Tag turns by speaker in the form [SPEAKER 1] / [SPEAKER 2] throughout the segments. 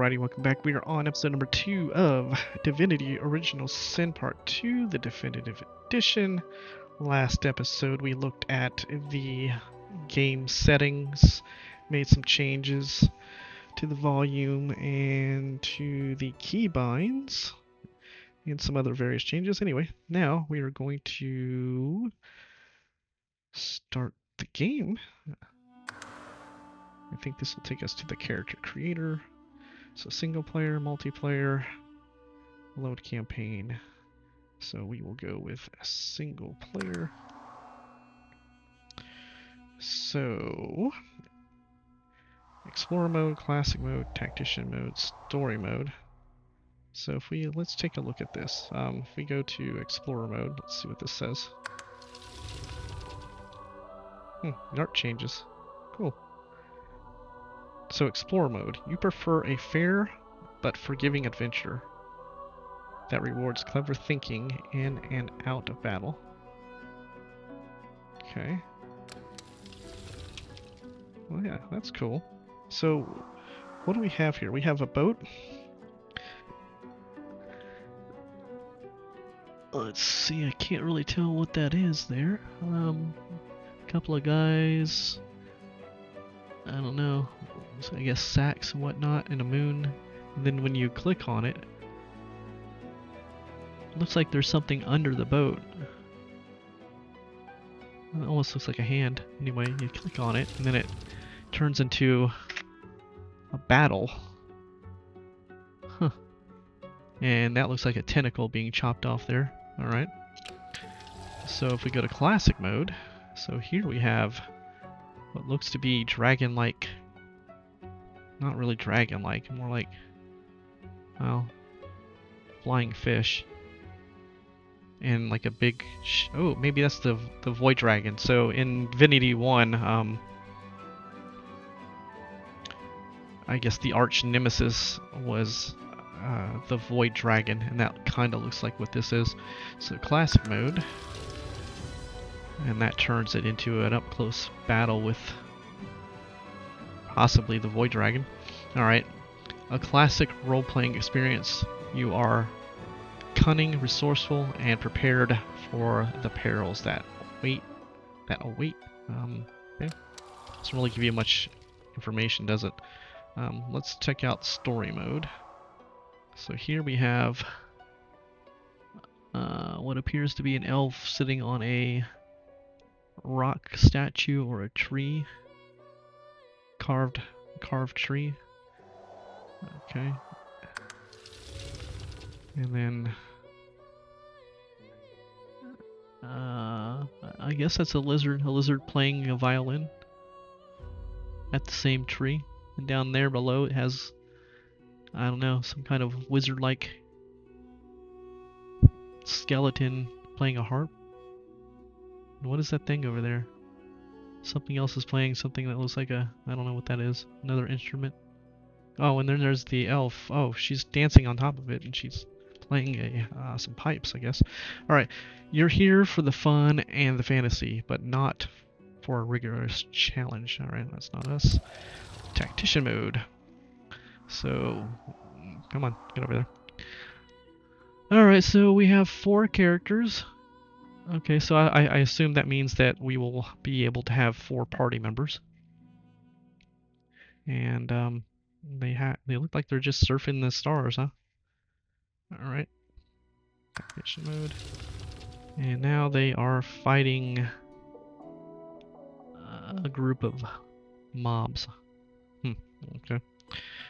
[SPEAKER 1] Alrighty, welcome back. We are on episode number 2 of Divinity Original Sin Part 2, the Definitive Edition. Last episode we looked at the game settings, made some changes to the volume and to the keybinds, and some other various changes. Anyway, now we are going to start the game. I think this will take us to the character creator. So single player, multiplayer, load campaign. So we will go with a single player. So explorer mode, classic mode, tactician mode, story mode. So if let's take a look at this. If we go to explorer mode, let's see what this says. The art changes. Cool. So explorer mode, you prefer a fair but forgiving adventure that rewards clever thinking in and out of battle. Okay. Well, yeah, that's cool. So, what do we have here? We have a boat. Let's see, I can't really tell what that is there. A couple of guys. I don't know. So I guess sacks and whatnot, and a moon. And then when you click on it, looks like there's something under the boat. It almost looks like a hand. Anyway, you click on it, and then it turns into a battle. Huh. And that looks like a tentacle being chopped off there. Alright. So if we go to classic mode, so here we have what looks to be dragon-like. Not really dragon-like, more like, well, flying fish. And like a big oh, maybe that's the void dragon. So in Divinity 1, I guess the arch nemesis was the void dragon, and that kind of looks like what this is. So classic mode, and that turns it into an up-close battle with possibly the void dragon. Alright, a classic role-playing experience. You are cunning, resourceful, and prepared for the perils that await. Okay. Doesn't really give you much information, does it? Let's check out story mode. So here we have what appears to be an elf sitting on a rock statue or a tree, carved tree. Okay. And then I guess that's a lizard playing a violin at the same tree. And down there below it has, I don't know, some kind of wizard-like skeleton playing a harp. And what is that thing over there? Something else is playing something that looks like I don't know what that is. Another instrument. Oh, and then there's the elf. Oh, she's dancing on top of it, and she's playing some pipes, I guess. Alright, you're here for the fun and the fantasy, but not for a rigorous challenge. Alright, that's not us. Tactician mode. So, come on, get over there. Alright, so we have 4 characters. Okay, so I assume that means that we will be able to have 4 party members. And they look like they're just surfing the stars, huh? Alright. Tactician mode. And now they are fighting a group of mobs. Okay.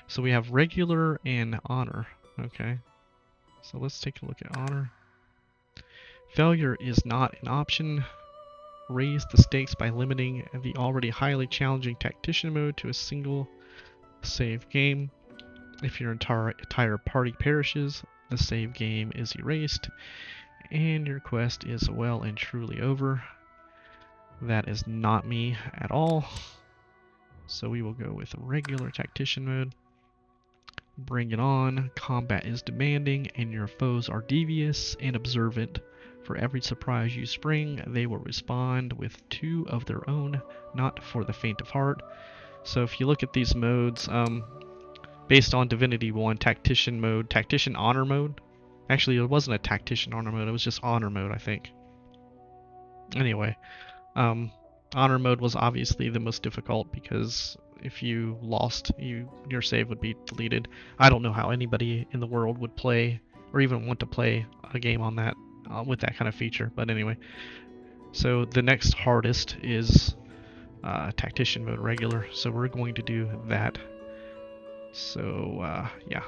[SPEAKER 1] So we have regular and honor. Okay. So let's take a look at honor. Failure is not an option. Raise the stakes by limiting the already highly challenging tactician mode to a single save game. If your entire party perishes, the save game is erased, and your quest is well and truly over. That is not me at all. So we will go with regular tactician mode. Bring it on. Combat is demanding, and your foes are devious and observant. For every surprise you spring, they will respond with 2 of their own, not for the faint of heart. So if you look at these modes, based on Divinity 1 Tactician mode, Tactician Honor mode. Actually, it wasn't a Tactician Honor mode, it was just Honor mode, I think. Anyway, Honor mode was obviously the most difficult because if you lost, your save would be deleted. I don't know how anybody in the world would play or even want to play a game on that with that kind of feature, but anyway. So the next hardest is Tactician mode regular, so we're going to do that. So yeah,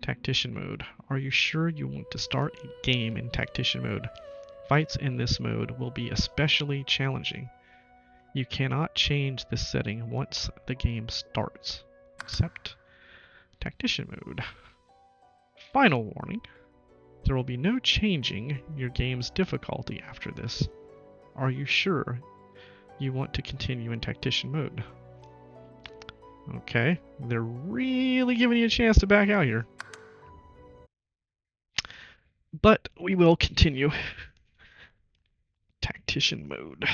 [SPEAKER 1] Tactician mode. Are you sure you want to start a game in Tactician mode? Fights in this mode will be especially challenging. You cannot change this setting once the game starts. Accept Tactician mode. Final warning. There will be no changing your game's difficulty after this. Are you sure you want to continue in Tactician mode? Okay, they're really giving you a chance to back out here. But we will continue. Tactician mode.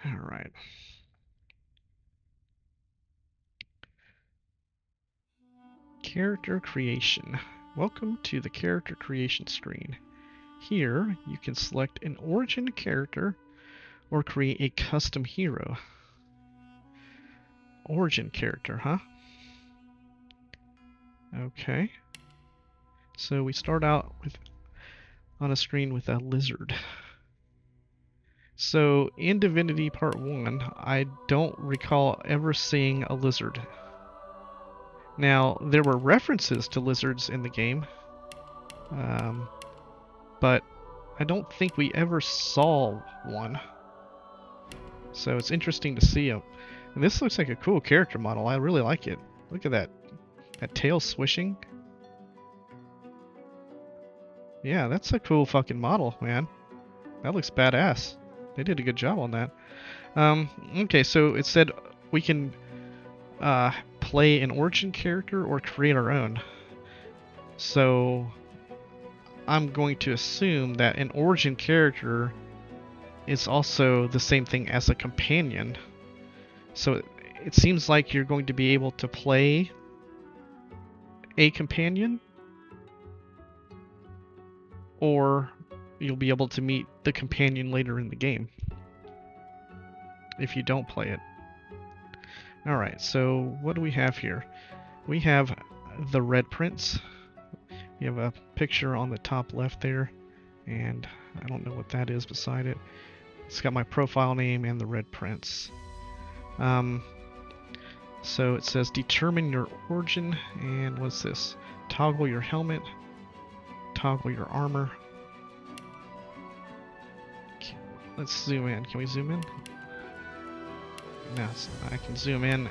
[SPEAKER 1] Alright. Character creation. Welcome to the character creation screen. Here, you can select an origin character or create a custom hero. Origin character, huh? Okay. So we start out on a screen with a lizard. So in Divinity Part 1, I don't recall ever seeing a lizard. Now, there were references to lizards in the game, but I don't think we ever saw one. So it's interesting to see him. And this looks like a cool character model. I really like it. Look at that tail swishing. Yeah, that's a cool fucking model, man. That looks badass. They did a good job on that. Okay, so it said we can play an origin character or create our own. So I'm going to assume that an origin character is also the same thing as a companion. So it seems like you're going to be able to play a companion, or you'll be able to meet the companion later in the game if you don't play it. Alright, so what do we have here? We have the Red Prince. We have a picture on the top left there, and I don't know what that is beside it. It's got my profile name and the Red Prince. So it says determine your origin, and what's this? Toggle your helmet, toggle your armor. Let's zoom in. Can we zoom in? No, I can zoom in.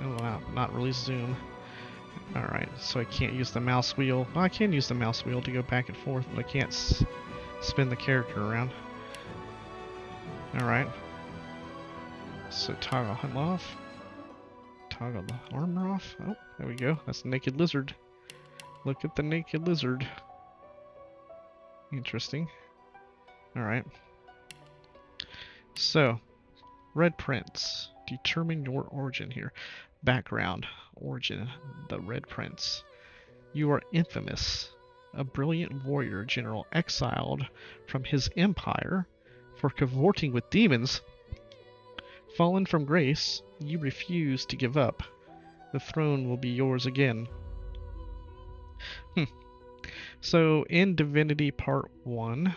[SPEAKER 1] Oh, wow, not really zoom. Alright, so I can't use the mouse wheel. Well, I can use the mouse wheel to go back and forth, but I can't spin the character around. Alright. So toggle him off. Toggle the armor off. Oh, there we go. That's a naked lizard. Look at the naked lizard. Interesting. Alright. So, Red Prince. Determine your origin here. Background. Origin. The Red Prince. You are infamous. A brilliant warrior general exiled from his empire for cavorting with demons. Fallen from grace, you refuse to give up. The throne will be yours again. So in Divinity Part 1,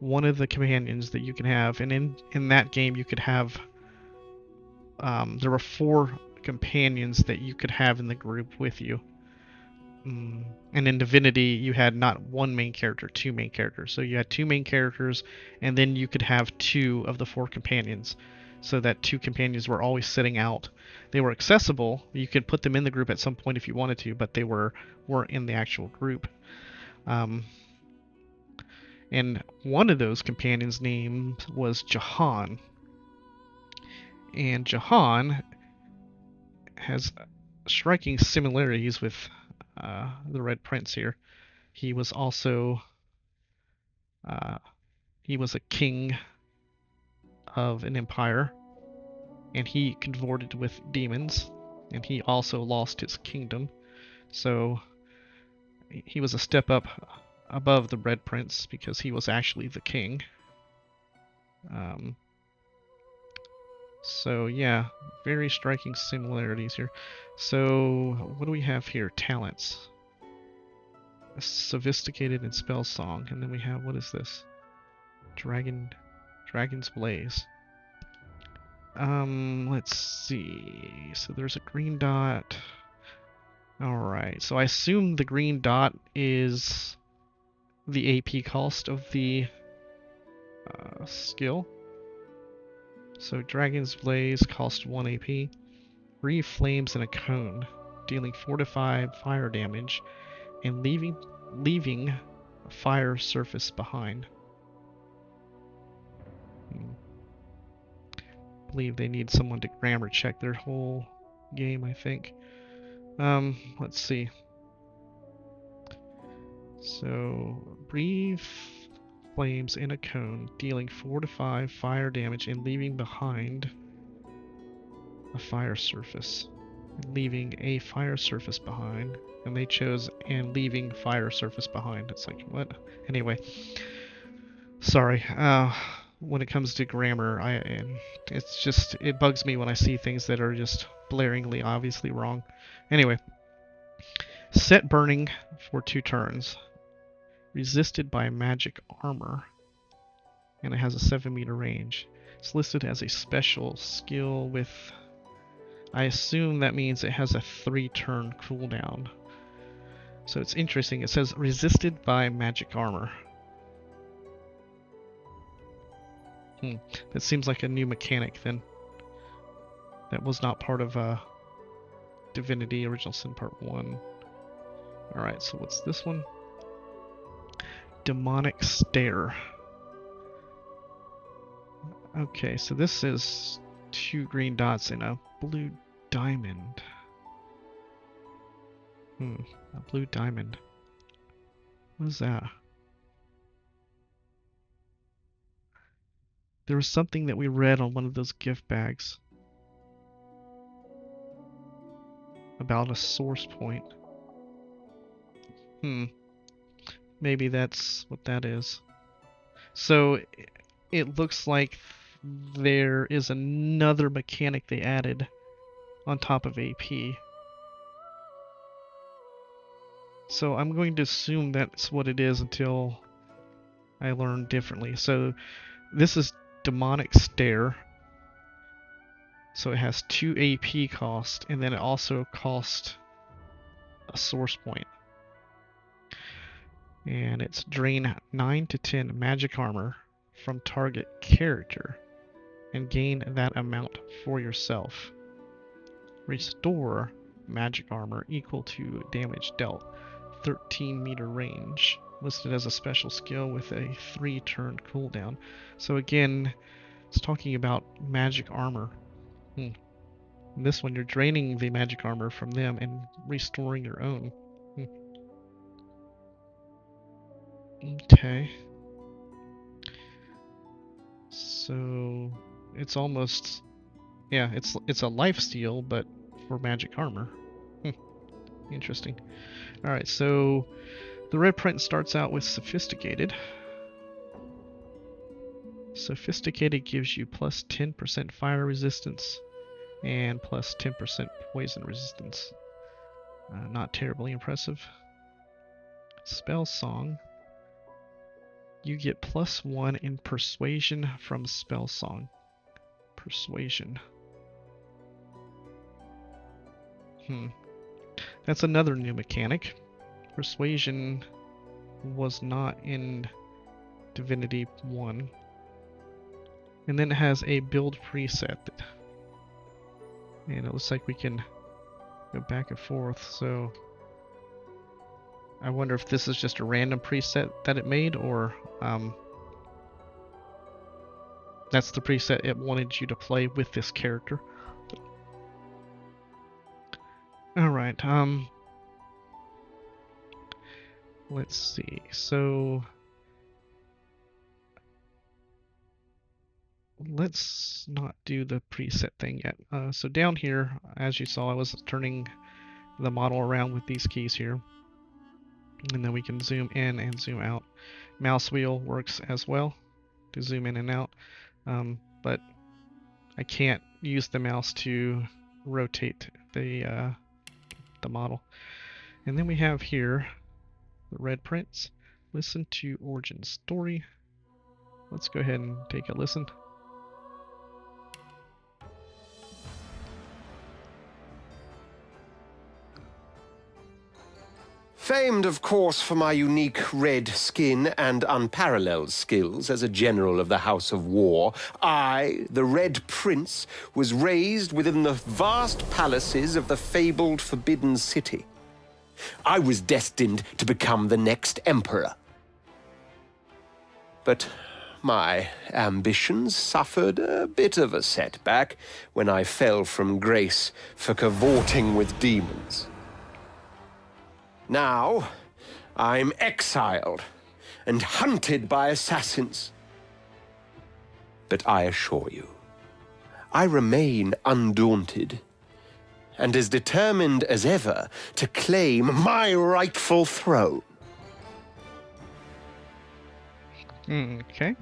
[SPEAKER 1] one of the companions that you can have, and in that game you could have, there were 4 companions that you could have in the group with you. And in Divinity you had not 1 main character, 2 main characters. So you had 2 main characters, and then you could have 2 of the 4 companions. So that 2 companions were always sitting out. They were accessible. You could put them in the group at some point if you wanted to, but they weren't in the actual group. And one of those companions' name was Jahan. And Jahan has striking similarities with the Red Prince here. He was also he was a king of an empire, and he consorted with demons, and he also lost his kingdom. So he was a step up above the Red Prince because he was actually the king. So yeah, very striking similarities here. So what do we have here? Talents. Sophisticated in spell song, and then we have, what is this? Dragon's Blaze. Let's see. So there's a green dot. Alright, so I assume the green dot is the AP cost of the skill. So Dragon's Blaze costs 1 AP. Breathe flames in a cone, dealing 4 to 5 fire damage, and leaving a fire surface behind. I believe they need someone to grammar check their whole game, I think. Let's see. So, breathe flames in a cone, dealing 4 to 5 fire damage and leaving behind a fire surface. Leaving a fire surface behind. And they chose and leaving fire surface behind. It's like, what? Anyway. Sorry. When it comes to grammar, it's just, it bugs me when I see things that are just blaringly obviously wrong. Anyway. Set burning for 2 turns. Resisted by magic armor. And it has a 7-meter range. It's listed as a special skill with... I assume that means it has a 3-turn cooldown. So it's interesting. It says resisted by magic armor. That seems like a new mechanic then. That was not part of Divinity Original Sin Part 1. Alright, so what's this one? Demonic Stare. Okay, so this is 2 green dots and a blue diamond. A blue diamond. What is that? There was something that we read on one of those gift bags about a source point. Maybe that's what that is. So it looks like there is another mechanic they added on top of AP. So I'm going to assume that's what it is until I learn differently. So this is Demonic Stare. So it has 2 AP cost, and then it also costs a source point. And it's drain 9 to 10 magic armor from target character and gain that amount for yourself. Restore magic armor equal to damage dealt. 13-meter range. Listed as a special skill with a 3-turn cooldown. So again, it's talking about magic armor. In this one, you're draining the magic armor from them and restoring your own. Okay. So it's almost, yeah, it's a lifesteal, but for magic armor. Interesting. All right, so the red print starts out with Sophisticated. Sophisticated gives you plus 10% fire resistance and plus 10% poison resistance. Not terribly impressive. Spell Song. You get plus 1 in Persuasion from Spell Song. Persuasion. That's another new mechanic. Persuasion was not in Divinity 1. And then it has a build preset. And it looks like we can go back and forth, so I wonder if this is just a random preset that it made, or that's the preset it wanted you to play with this character. Alright, let's see, so let's not do the preset thing yet. So down here, as you saw, I was turning the model around with these keys here. And then we can zoom in and zoom out. Mouse wheel works as well to zoom in and out. But I can't use the mouse to rotate the model. And then we have here the red prints. Listen to origin story. Let's go ahead and take a listen.
[SPEAKER 2] Famed, of course, for my unique red skin and unparalleled skills as a general of the House of War, I, the Red Prince, was raised within the vast palaces of the fabled Forbidden City. I was destined to become the next emperor. But my ambitions suffered a bit of a setback when I fell from grace for cavorting with demons. Now, I'm exiled and hunted by assassins. But I assure you, I remain undaunted and as determined as ever to claim my rightful throne.
[SPEAKER 1] Okay.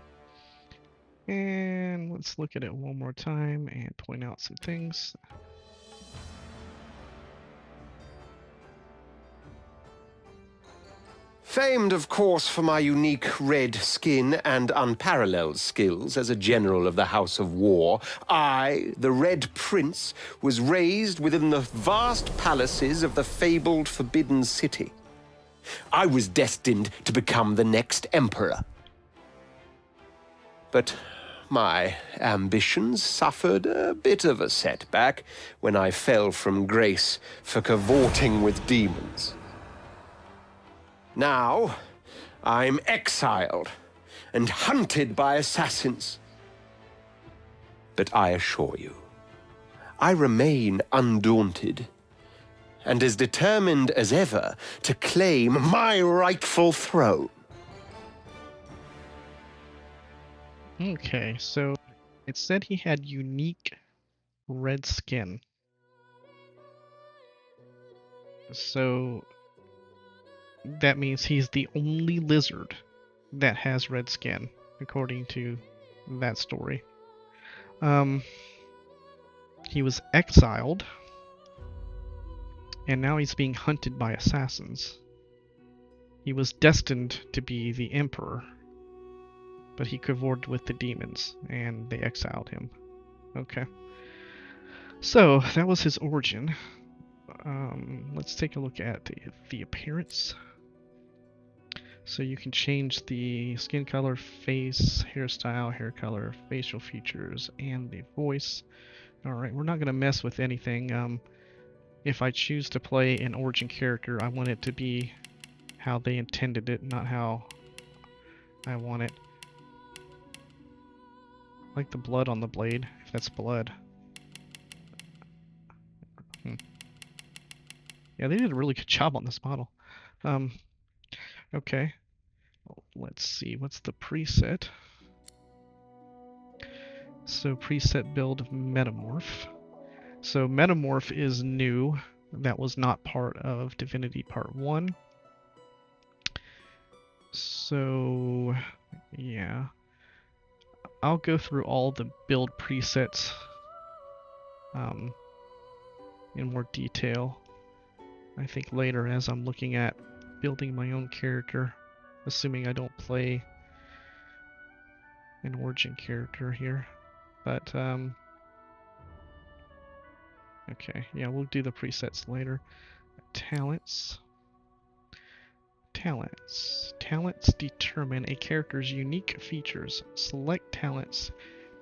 [SPEAKER 1] And let's look at it one more time and point out some things.
[SPEAKER 2] Famed, of course, for my unique red skin and unparalleled skills as a general of the House of War, I, the Red Prince, was raised within the vast palaces of the fabled Forbidden City. I was destined to become the next emperor. But my ambitions suffered a bit of a setback when I fell from grace for cavorting with demons. Now, I'm exiled and hunted by assassins. But I assure you, I remain undaunted and as determined as ever to claim my rightful throne.
[SPEAKER 1] Okay, so it said he had unique red skin. So that means he's the only lizard that has red skin, according to that story. He was exiled, and now he's being hunted by assassins. He was destined to be the emperor, but he cavorted with the demons, and they exiled him. Okay. So, that was his origin. Let's take a look at the appearance. So you can change the skin color, face, hairstyle, hair color, facial features, and the voice. Alright, we're not going to mess with anything. If I choose to play an origin character, I want it to be how they intended it, not how I want it. Like the blood on the blade, if that's blood. Yeah, they did a really good job on this model. Okay. Let's see, what's the preset? So preset build of Metamorph. So Metamorph is new. That was not part of Divinity Part 1. So, yeah. I'll go through all the build presets in more detail, I think later as I'm looking at building my own character, assuming I don't play an origin character here. But, okay, yeah, we'll do the presets later. Talents. Talents determine a character's unique features. Select talents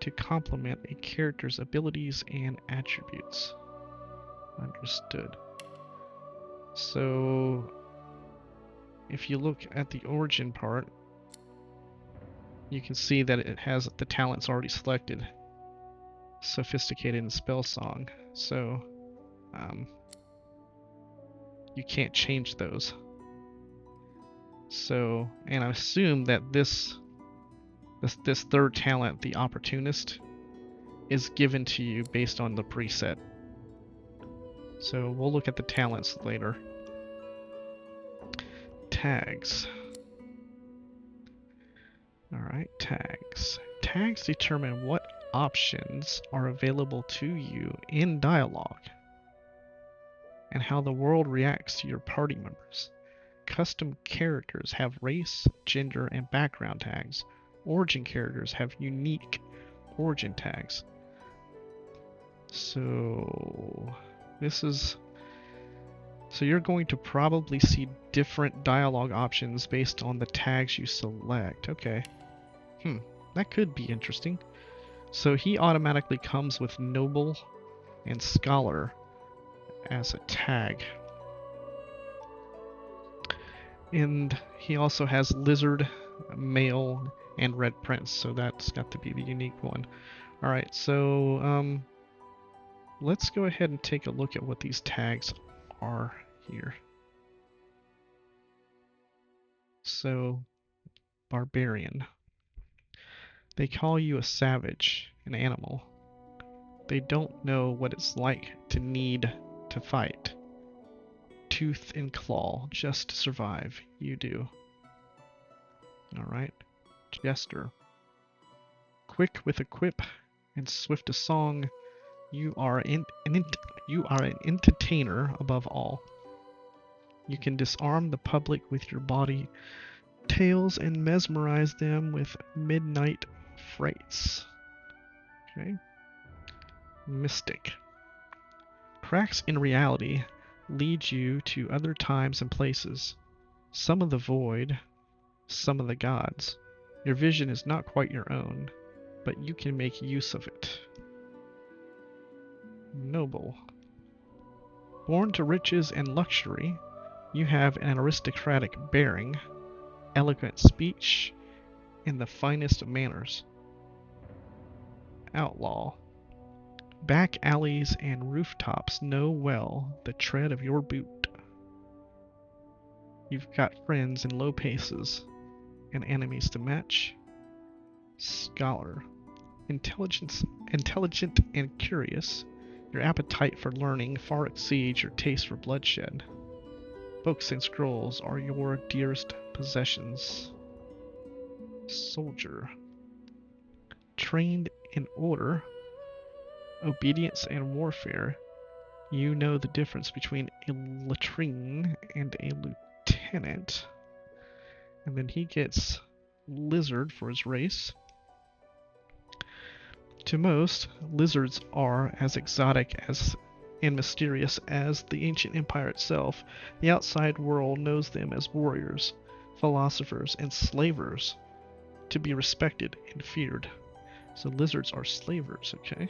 [SPEAKER 1] to complement a character's abilities and attributes. Understood. So, if you look at the origin part, you can see that it has the talents already selected. Sophisticated and spell song. So, you can't change those. So, and I assume that this third talent, the Opportunist, is given to you based on the preset. So we'll look at the talents later. Tags. Alright, tags. Tags determine what options are available to you in dialogue and how the world reacts to your party members. Custom characters have race, gender, and background tags. Origin characters have unique origin tags. So you're going to probably see different dialogue options based on the tags you select. Okay. That could be interesting. So he automatically comes with Noble and Scholar as a tag. And he also has Lizard, Male, and Red Prince, so that's got to be the unique one. Alright, so let's go ahead and take a look at what these tags are here. So, Barbarian. They call you a savage, an animal. They don't know what it's like to need to fight. Tooth and claw, just to survive. You do. Alright. Jester. Quick with a quip and swift a song. You are an entertainer above all. You can disarm the public with your body tales and mesmerize them with midnight frights. Okay. Mystic. Cracks in reality lead you to other times and places. Some of the void, some of the gods. Your vision is not quite your own, but you can make use of it. Noble. Born to riches and luxury, you have an aristocratic bearing, eloquent speech, and the finest of manners. Outlaw. Back alleys and rooftops know well the tread of your boot. You've got friends in low paces and enemies to match. Scholar. Intelligent and curious, your appetite for learning far exceeds your taste for bloodshed. Books and scrolls are your dearest possessions. Soldier. Trained in order, obedience, and warfare, you know the difference between a latrine and a lieutenant. And then he gets lizard for his race. To most, lizards are as exotic and mysterious as the ancient empire itself. The outside world knows them as warriors, philosophers, and slavers, to be respected and feared. So lizards are slavers, okay?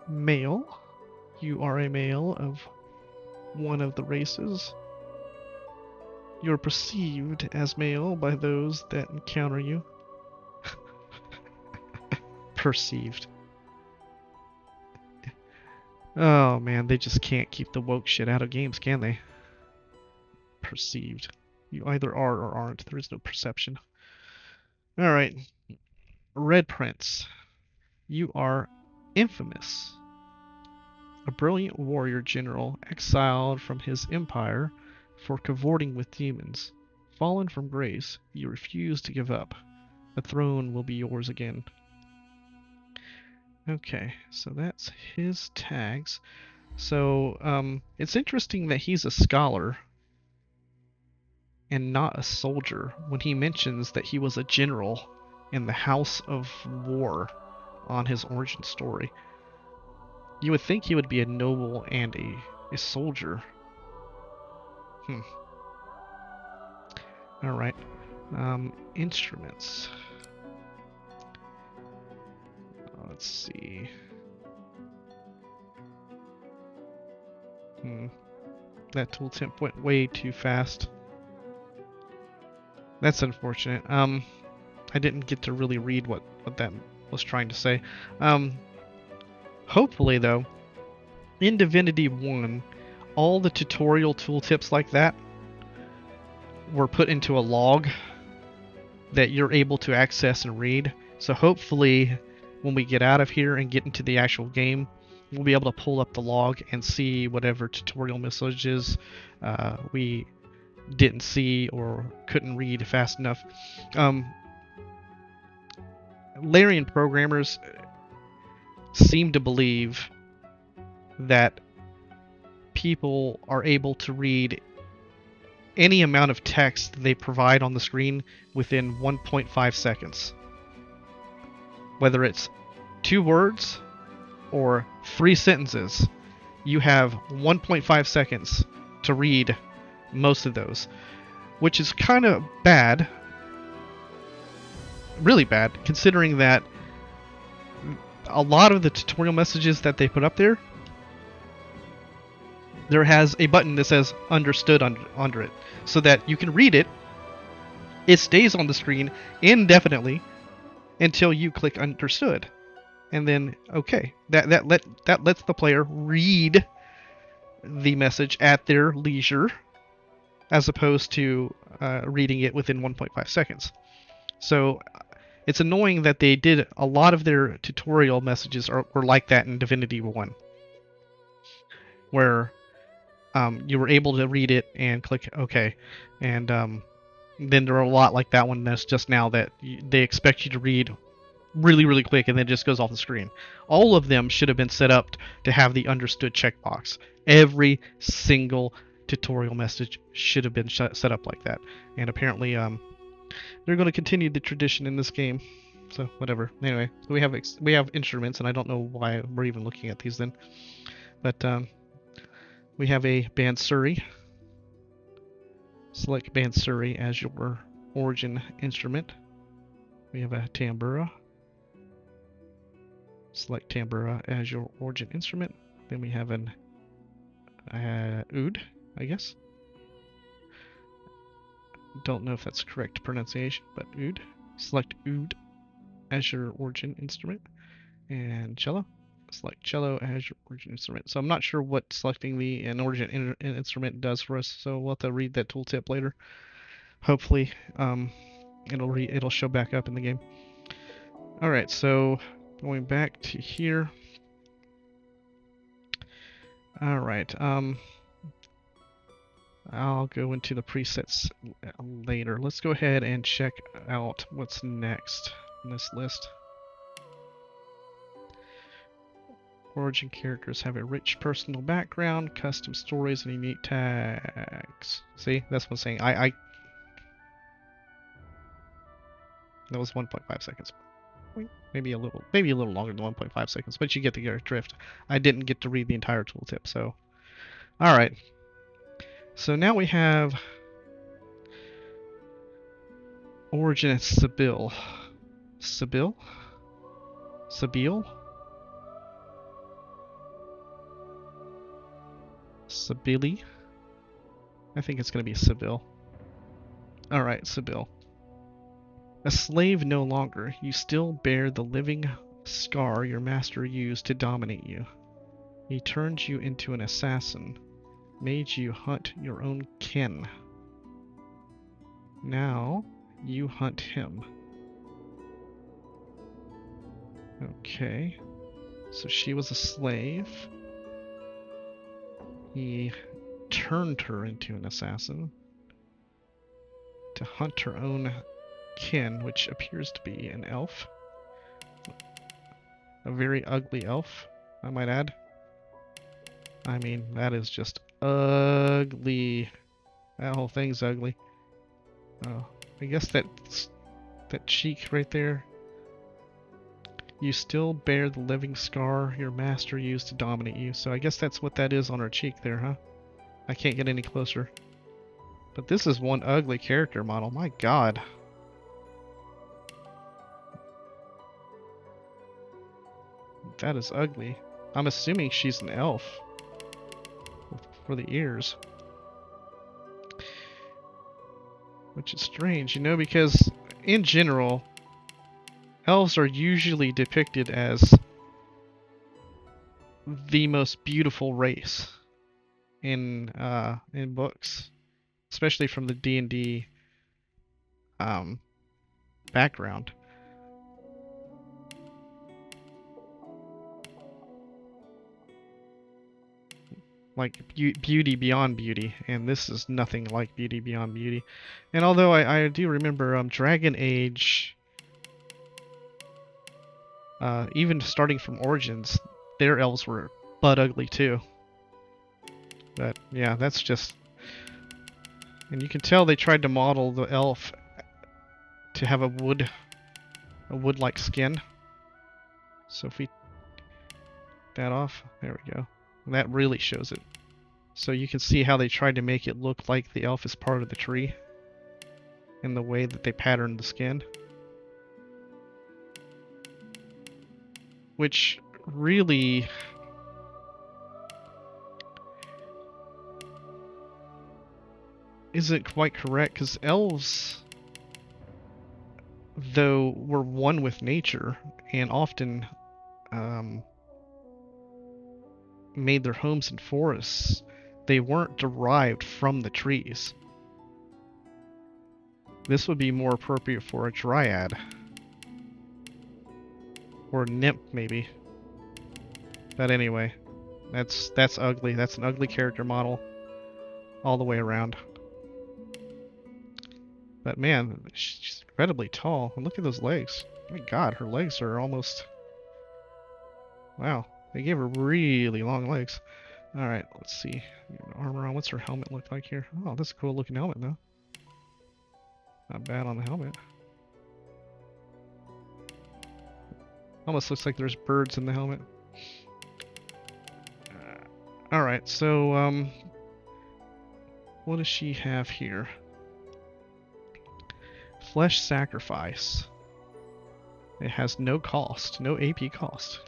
[SPEAKER 1] Male. You are a male of one of the races. You are perceived as male by those that encounter you. Perceived. Oh man, they just can't keep the woke shit out of games, can they? Perceived. You either are or aren't. There is no perception. Alright. Red Prince. You are infamous. A brilliant warrior general exiled from his empire for cavorting with demons. Fallen from grace, you refuse to give up. The throne will be yours again. Okay, so that's his tags. So, it's interesting that he's a scholar and not a soldier when he mentions that he was a general in the House of War on his origin story. You would think he would be a noble and a soldier. Alright. Instruments. Let's see. That tooltip went way too fast. That's unfortunate. I didn't get to really read what that was trying to say. Hopefully, though, in Divinity 1, all the tutorial tooltips like that were put into a log that you're able to access and read. So hopefully when we get out of here and get into the actual game, we'll be able to pull up the log and see whatever tutorial messages we didn't see or couldn't read fast enough. Larian programmers seem to believe that people are able to read any amount of text they provide on the screen within 1.5 seconds. Whether it's 2 words or 3 sentences, you have 1.5 seconds to read most of those, which is kind of bad, really bad, considering that a lot of the tutorial messages that they put up there has a button that says understood under it, so that you can read it. It stays on the screen indefinitely until you click understood, and then okay, that lets the player read the message at their leisure, as opposed to reading it within 1.5 seconds. So it's annoying that they did a lot of their tutorial messages were like that in Divinity 1, where you were able to read it and click OK, and then there are a lot like that one that's just now that they expect you to read really, really quick, and then it just goes off the screen. All of them should have been set up to have the understood checkbox. Every single tutorial message should have been set up like that, and apparently they're going to continue the tradition in this game. So whatever. Anyway, we have instruments, and I don't know why we're even looking at these then, but we have a Bansuri. Select Bansuri as your origin instrument. We have a Tambura. Select Tambura as your origin instrument. Then we have an Oud, I guess. Don't know if that's correct pronunciation, but Oud. Select Oud as your origin instrument. And Cello. Select Cello as your origin instrument. So I'm not sure what selecting an origin instrument does for us, so we'll have to read that tooltip later. Hopefully it'll show back up in the game. Alright, so going back to here. Alright, I'll go into the presets later. Let's go ahead and check out what's next in this list. Origin characters have a rich personal background, custom stories, and unique tags. See, that's what I'm saying. That was 1.5 seconds. Maybe a little longer than 1.5 seconds, but you get the drift. I didn't get to read the entire tooltip, so. Alright. So now we have Origin at Sibyl. Sibyl? Sibyl? Sibili? I think it's going to be Sibyl. Alright, Sibyl. A slave no longer, you still bear the living scar your master used to dominate you. He turned you into an assassin, made you hunt your own kin. Now, you hunt him. Okay, so she was a slave. He turned her into an assassin to hunt her own kin, which appears to be an elf. A very ugly elf, I might add. I mean, that is just ugly. That whole thing's ugly. Oh, I guess that cheek right there. You still bear the living scar your master used to dominate you. So I guess that's what that is on her cheek there, huh? I can't get any closer. But this is one ugly character model. My god. That is ugly. I'm assuming she's an elf. For the ears. Which is strange, you know, because in general, elves are usually depicted as the most beautiful race in books, especially from the D&D background. like beauty beyond beauty, and this is nothing like beauty beyond beauty. And although I do remember Dragon Age, even starting from Origins, their elves were butt ugly too. But yeah, that's just... And you can tell they tried to model the elf to have a wood-like skin. So if we that off, there we go. And that really shows it. So you can see how they tried to make it look like the elf is part of the tree in the way that they patterned the skin. Which really isn't quite correct, because elves, though, were one with nature and often made their homes in forests, they weren't derived from the trees. This would be more appropriate for a dryad. Or a nymph, maybe. But anyway, that's ugly. That's an ugly character model all the way around. But man, she's incredibly tall. And look at those legs. Oh my god, her legs are almost... Wow, they gave her really long legs. Alright, let's see. Armor on. What's her helmet look like here? Oh, that's a cool looking helmet though. Not bad on the helmet. Almost looks like there's birds in the helmet. Alright, so what does she have here? Flesh Sacrifice. It has no cost, no AP cost.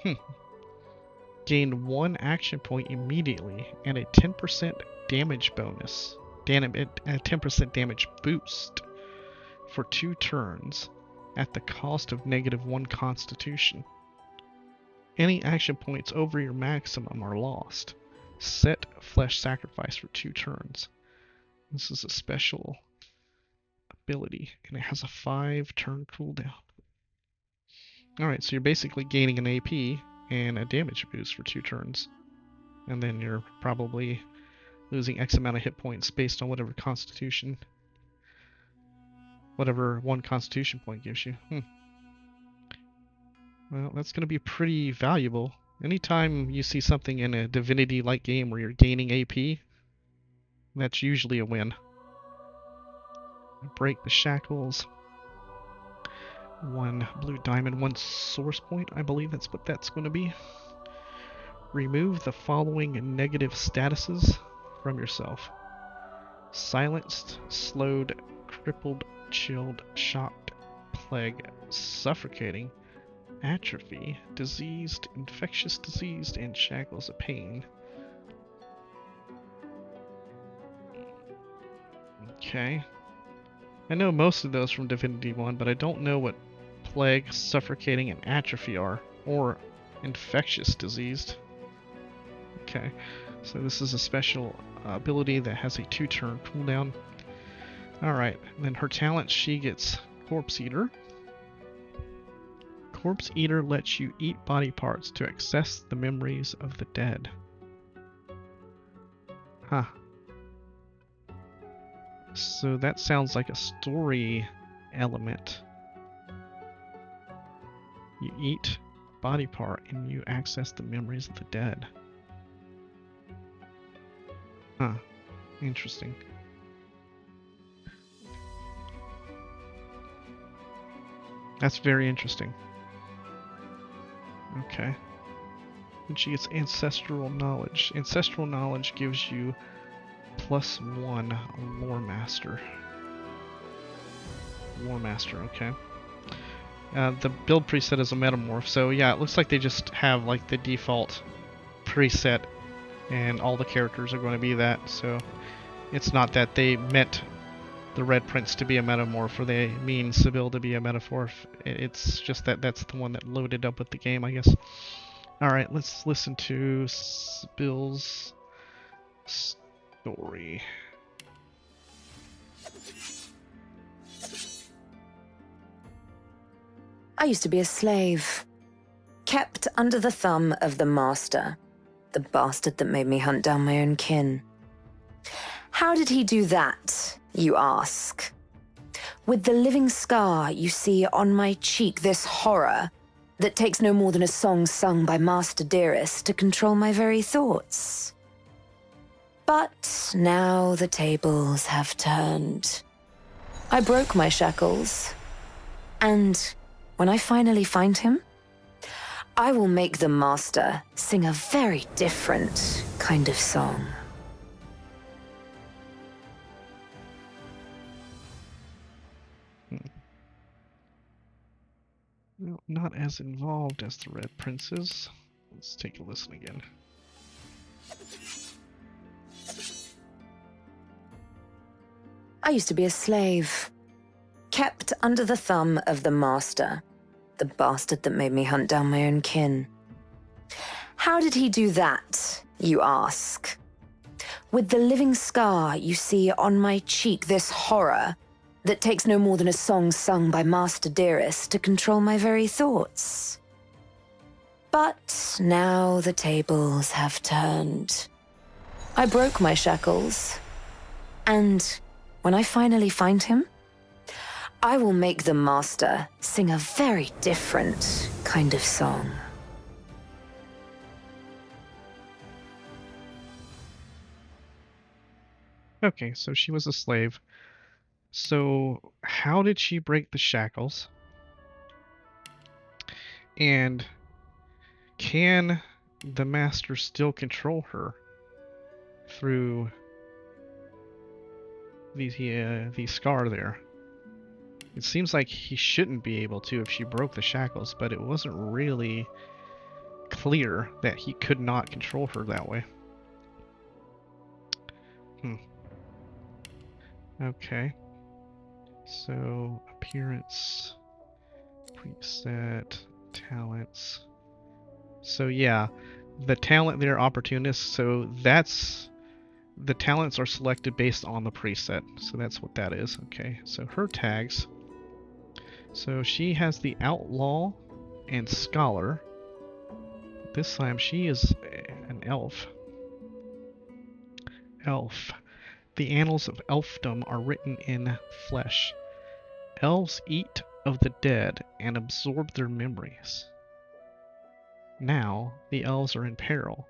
[SPEAKER 1] Gain 1 action point immediately and a 10% damage bonus. A 10% damage boost for 2 turns at the cost of -1 Constitution. Any action points over your maximum are lost. Set Flesh Sacrifice for 2 turns. This is a special ability, and it has a 5-turn cooldown. Alright, so you're basically gaining an AP and a damage boost for 2 turns. And then you're probably losing X amount of hit points based on whatever constitution... whatever 1 constitution point gives you. Well, that's going to be pretty valuable. Anytime you see something in a Divinity-like game where you're gaining AP, that's usually a win. Break the shackles. 1 blue diamond, 1 source point. I believe that's what that's going to be. Remove the following negative statuses from yourself: silenced, slowed, crippled, chilled, shocked, plague, suffocating, atrophy, diseased, infectious diseased, and shackles of pain. Okay. I know most of those from Divinity 1, but I don't know what plague, suffocating, and atrophy are, or infectious diseased. Okay, so this is a special ability that has a 2-turn cooldown. Alright, then her talent, she gets Corpse Eater. Corpse Eater lets you eat body parts to access the memories of the dead. Huh. So that sounds like a story element. You eat body part and you access the memories of the dead. Huh. Interesting. That's very interesting. Okay. And she gets Ancestral Knowledge. Ancestral Knowledge gives you +1 Lore Master. Lore Master, okay. The build preset is a Metamorph, so yeah, it looks like they just have like the default preset and all the characters are going to be that, so it's not that they meant the Red Prince to be a Metamorph or they mean Sybil to be a Metamorph. It's just that that's the one that loaded up with the game, I guess. Alright, let's listen to Sybil's story.
[SPEAKER 3] I used to be a slave, kept under the thumb of the master. the bastard that made me hunt down my own kin. How did he do that, you ask? With the living scar you see on my cheek, this horror that takes no more than a song sung by Master Dearest to control my very thoughts. But now the tables have turned. I broke my shackles, and when I finally find him, I will make the Master sing a very different kind of song.
[SPEAKER 1] Well, not as involved as the Red Princes. Let's take a listen again.
[SPEAKER 3] I used to be a slave, kept under the thumb of the Master, the bastard that made me hunt down my own kin. How did he do that, you ask? With the living scar you see on my cheek, this horror that takes no more than a song sung by Master Dearest to control my very thoughts. But now the tables have turned. I broke my shackles, and when I finally find him, I will make the Master sing a very different kind of song.
[SPEAKER 1] Okay, so she was a slave. So how did she break the shackles? And can the Master still control her through the scar there? It seems like he shouldn't be able to if she broke the shackles, but it wasn't really clear that he could not control her that way. Okay. So, appearance, preset, talents. So yeah, the talent there, opportunist, so that's... the talents are selected based on the preset, so that's what that is. Okay, so her tags. So she has the outlaw and scholar. This time she is an elf. Elf. The annals of elfdom are written in flesh. Elves eat of the dead and absorb their memories. Now the elves are in peril.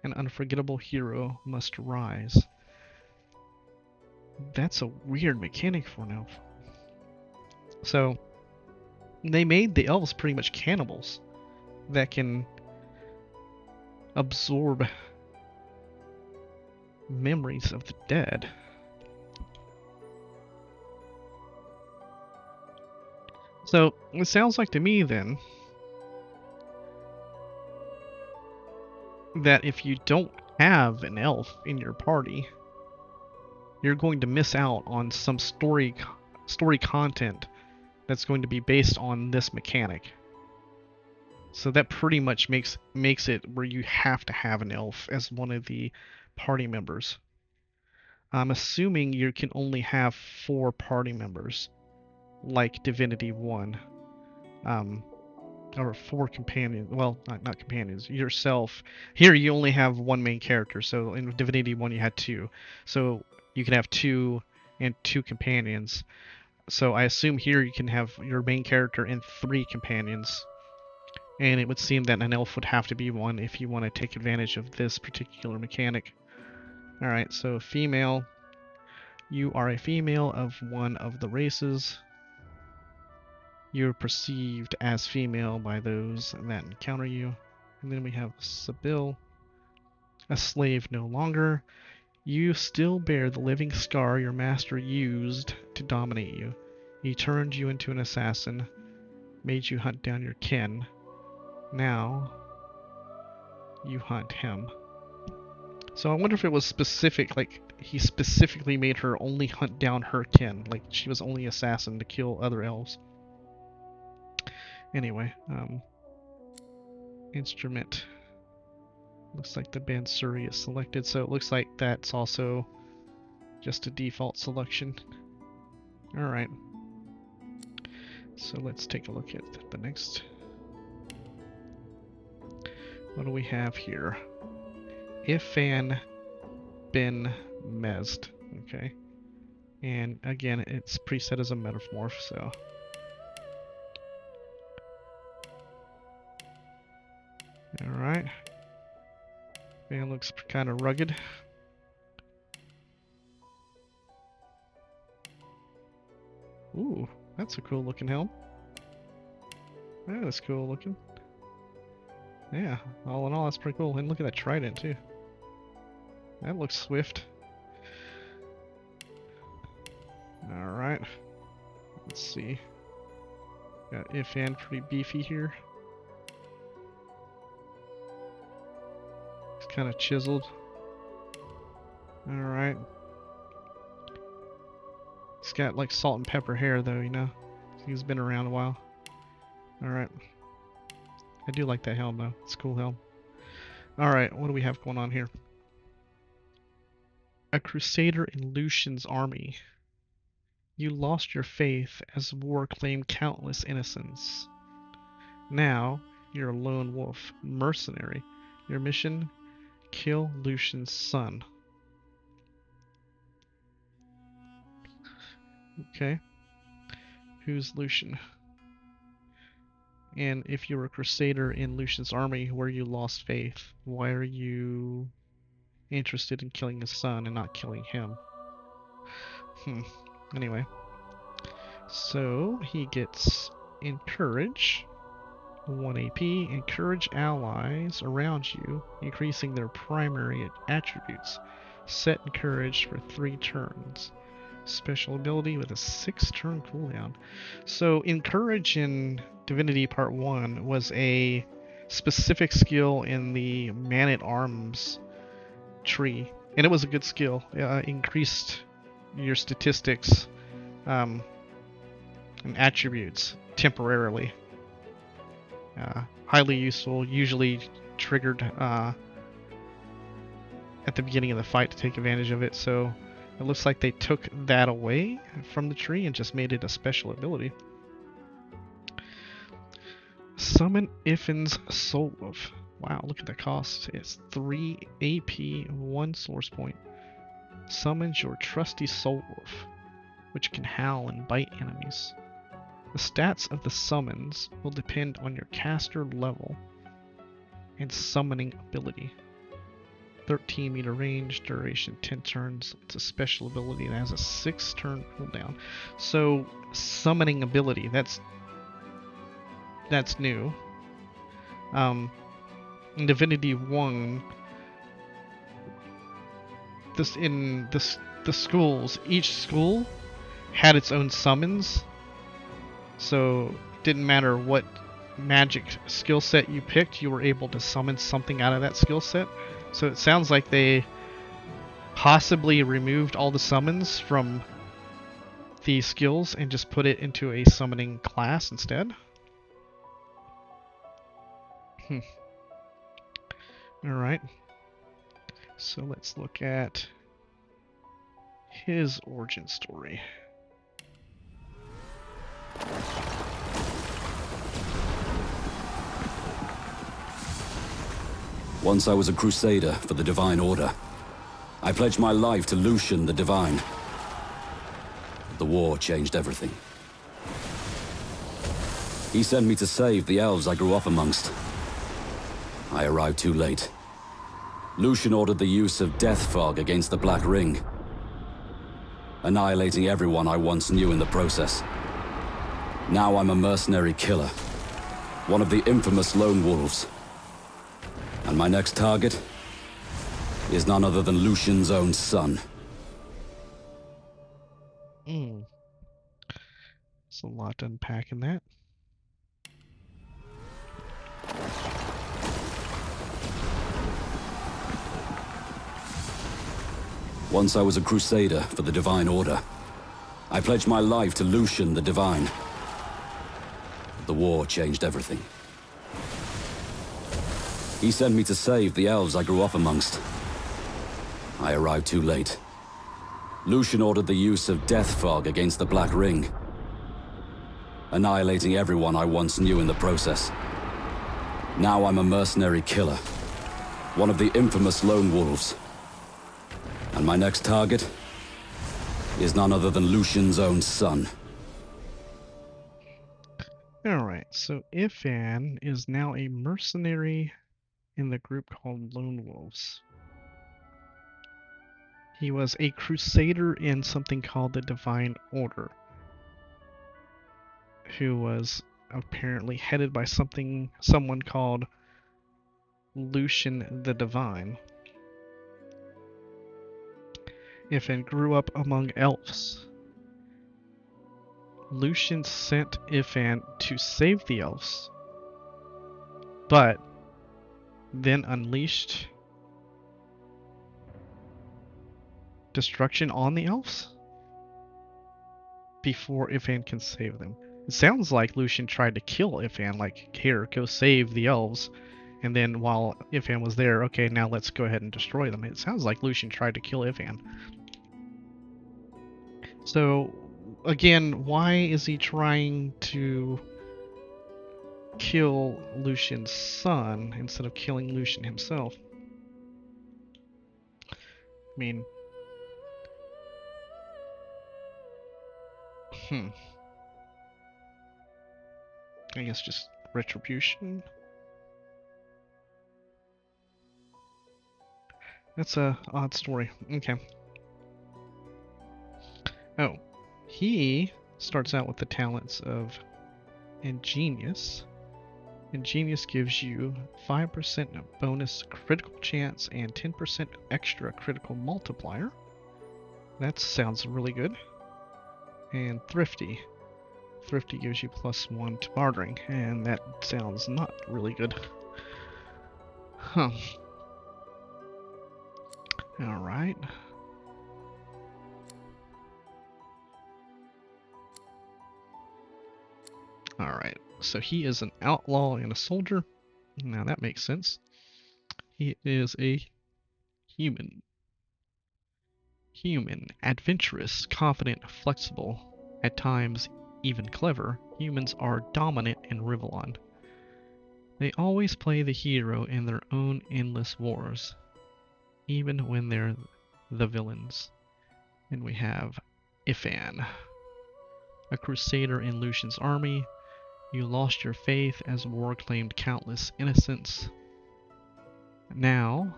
[SPEAKER 1] An unforgettable hero must rise. That's a weird mechanic for an elf. So they made the elves pretty much cannibals that can absorb memories of the dead. So it sounds like to me then that if you don't have an elf in your party, you're going to miss out on some story content that's going to be based on this mechanic. So that pretty much makes it where you have to have an elf as one of the party members. I'm assuming you can only have 4 party members, like Divinity 1. Or 4 companions. Well, not companions. Yourself. Here you only have 1 main character. So in Divinity 1 you had 2. So you can have 2 and 2 companions. So I assume here you can have your main character and 3 companions. And it would seem that an elf would have to be one if you want to take advantage of this particular mechanic. Alright, so female. You are a female of one of the races. You're perceived as female by those that encounter you. And then we have Sibyl. A slave no longer. You still bear the living scar your master used to dominate you. He turned you into an assassin, made you hunt down your kin. Now, you hunt him. So I wonder if it was specific, like he specifically made her only hunt down her kin, like she was only assassin to kill other elves. Anyway, instrument. Looks like the Bansuri is selected, so it looks like that's also just a default selection. Alright. So let's take a look at the next. What do we have here? Ifan bin Mezd. Okay. And again, it's preset as a metamorph, so. Alright. Man looks kind of rugged. Ooh, that's a cool looking helm. That is cool looking. Yeah, all in all, that's pretty cool. And look at that trident, too. That looks swift. Alright. Let's see. Got Ifan pretty beefy here. It's kind of chiseled. Alright. He's got like salt and pepper hair though, you know. He's been around a while. Alright. I do like that helm though. It's a cool helm. Alright, what do we have going on here? A crusader in Lucian's army. You lost your faith as war claimed countless innocents. Now, you're a lone wolf, mercenary. Your mission? Kill Lucian's son. Okay. Who's Lucian? And if you were a crusader in Lucian's army where you lost faith, why are you interested in killing his son and not killing him? Anyway. So, he gets Encourage, 1 AP. Encourage allies around you, increasing their primary attributes. Set Encourage for 3 turns. Special ability with a 6-turn cooldown. So, Encourage in Divinity Part 1 was a specific skill in the Man-at-Arms tree. And it was a good skill. Increased your statistics and attributes temporarily. Highly useful, usually triggered at the beginning of the fight to take advantage of it. So it looks like they took that away from the tree and just made it a special ability. Summon Ifan's Soul Wolf. Wow, look at the cost. It's 3 AP, 1 source point. Summons your trusty Soul Wolf, which can howl and bite enemies. The stats of the summons will depend on your caster level and summoning ability. 13 meter range, duration 10 turns. It's a special ability and has a 6-turn cooldown. So, summoning ability, that's new. In Divinity 1, the schools, each school had its own summons. So it didn't matter what magic skill set you picked, you were able to summon something out of that skill set. So it sounds like they possibly removed all the summons from the skills and just put it into a summoning class instead. Alright. So let's look at his origin story.
[SPEAKER 4] Once I was a crusader for the Divine Order. I pledged my life to Lucian the Divine. The war changed everything. He sent me to save the elves I grew up amongst. I arrived too late. Lucian ordered the use of death fog against the Black Ring, annihilating everyone I once knew in the process. Now I'm a mercenary killer, one of the infamous lone wolves. And my next target is none other than Lucian's own son.
[SPEAKER 1] There's a lot to unpack in that.
[SPEAKER 4] Once I was a crusader for the Divine Order. I pledged my life to Lucian the Divine. The war changed everything. He sent me to save the elves I grew up amongst. I arrived too late. Lucian ordered the use of death fog against the Black Ring, annihilating everyone I once knew in the process. Now I'm a mercenary killer, One of the infamous lone wolves. And my next target is none other than Lucian's own son.
[SPEAKER 1] Alright, so Ifan is now a mercenary in the group called Lone Wolves. He was a crusader in something called the Divine Order, who was apparently headed by someone called Lucian the Divine. Ifan grew up among elves. Lucian sent Ifan to save the elves, but then unleashed destruction on the elves before Ifan can save them. It sounds like Lucian tried to kill Ifan, like, here, go save the elves, and then while Ifan was there, okay, now let's go ahead and destroy them. It sounds like Lucian tried to kill Ifan. So, again, why is he trying to kill Lucian's son instead of killing Lucian himself? I mean, I guess just retribution. That's a odd story. Okay. Oh, he starts out with the talents of Ingenious. Ingenious gives you 5% bonus critical chance and 10% extra critical multiplier. That sounds really good. And Thrifty. Thrifty gives you +1 to bartering, and that sounds not really good. Huh. Alright. Alright, so he is an outlaw and a soldier. Now that makes sense. He is a human. Adventurous, confident, flexible, at times even clever. Humans are dominant in Rivellon. They always play the hero in their own endless wars, even when they're the villains. And we have Ifan, a crusader in Lucian's army. You lost your faith as war claimed countless innocents. Now,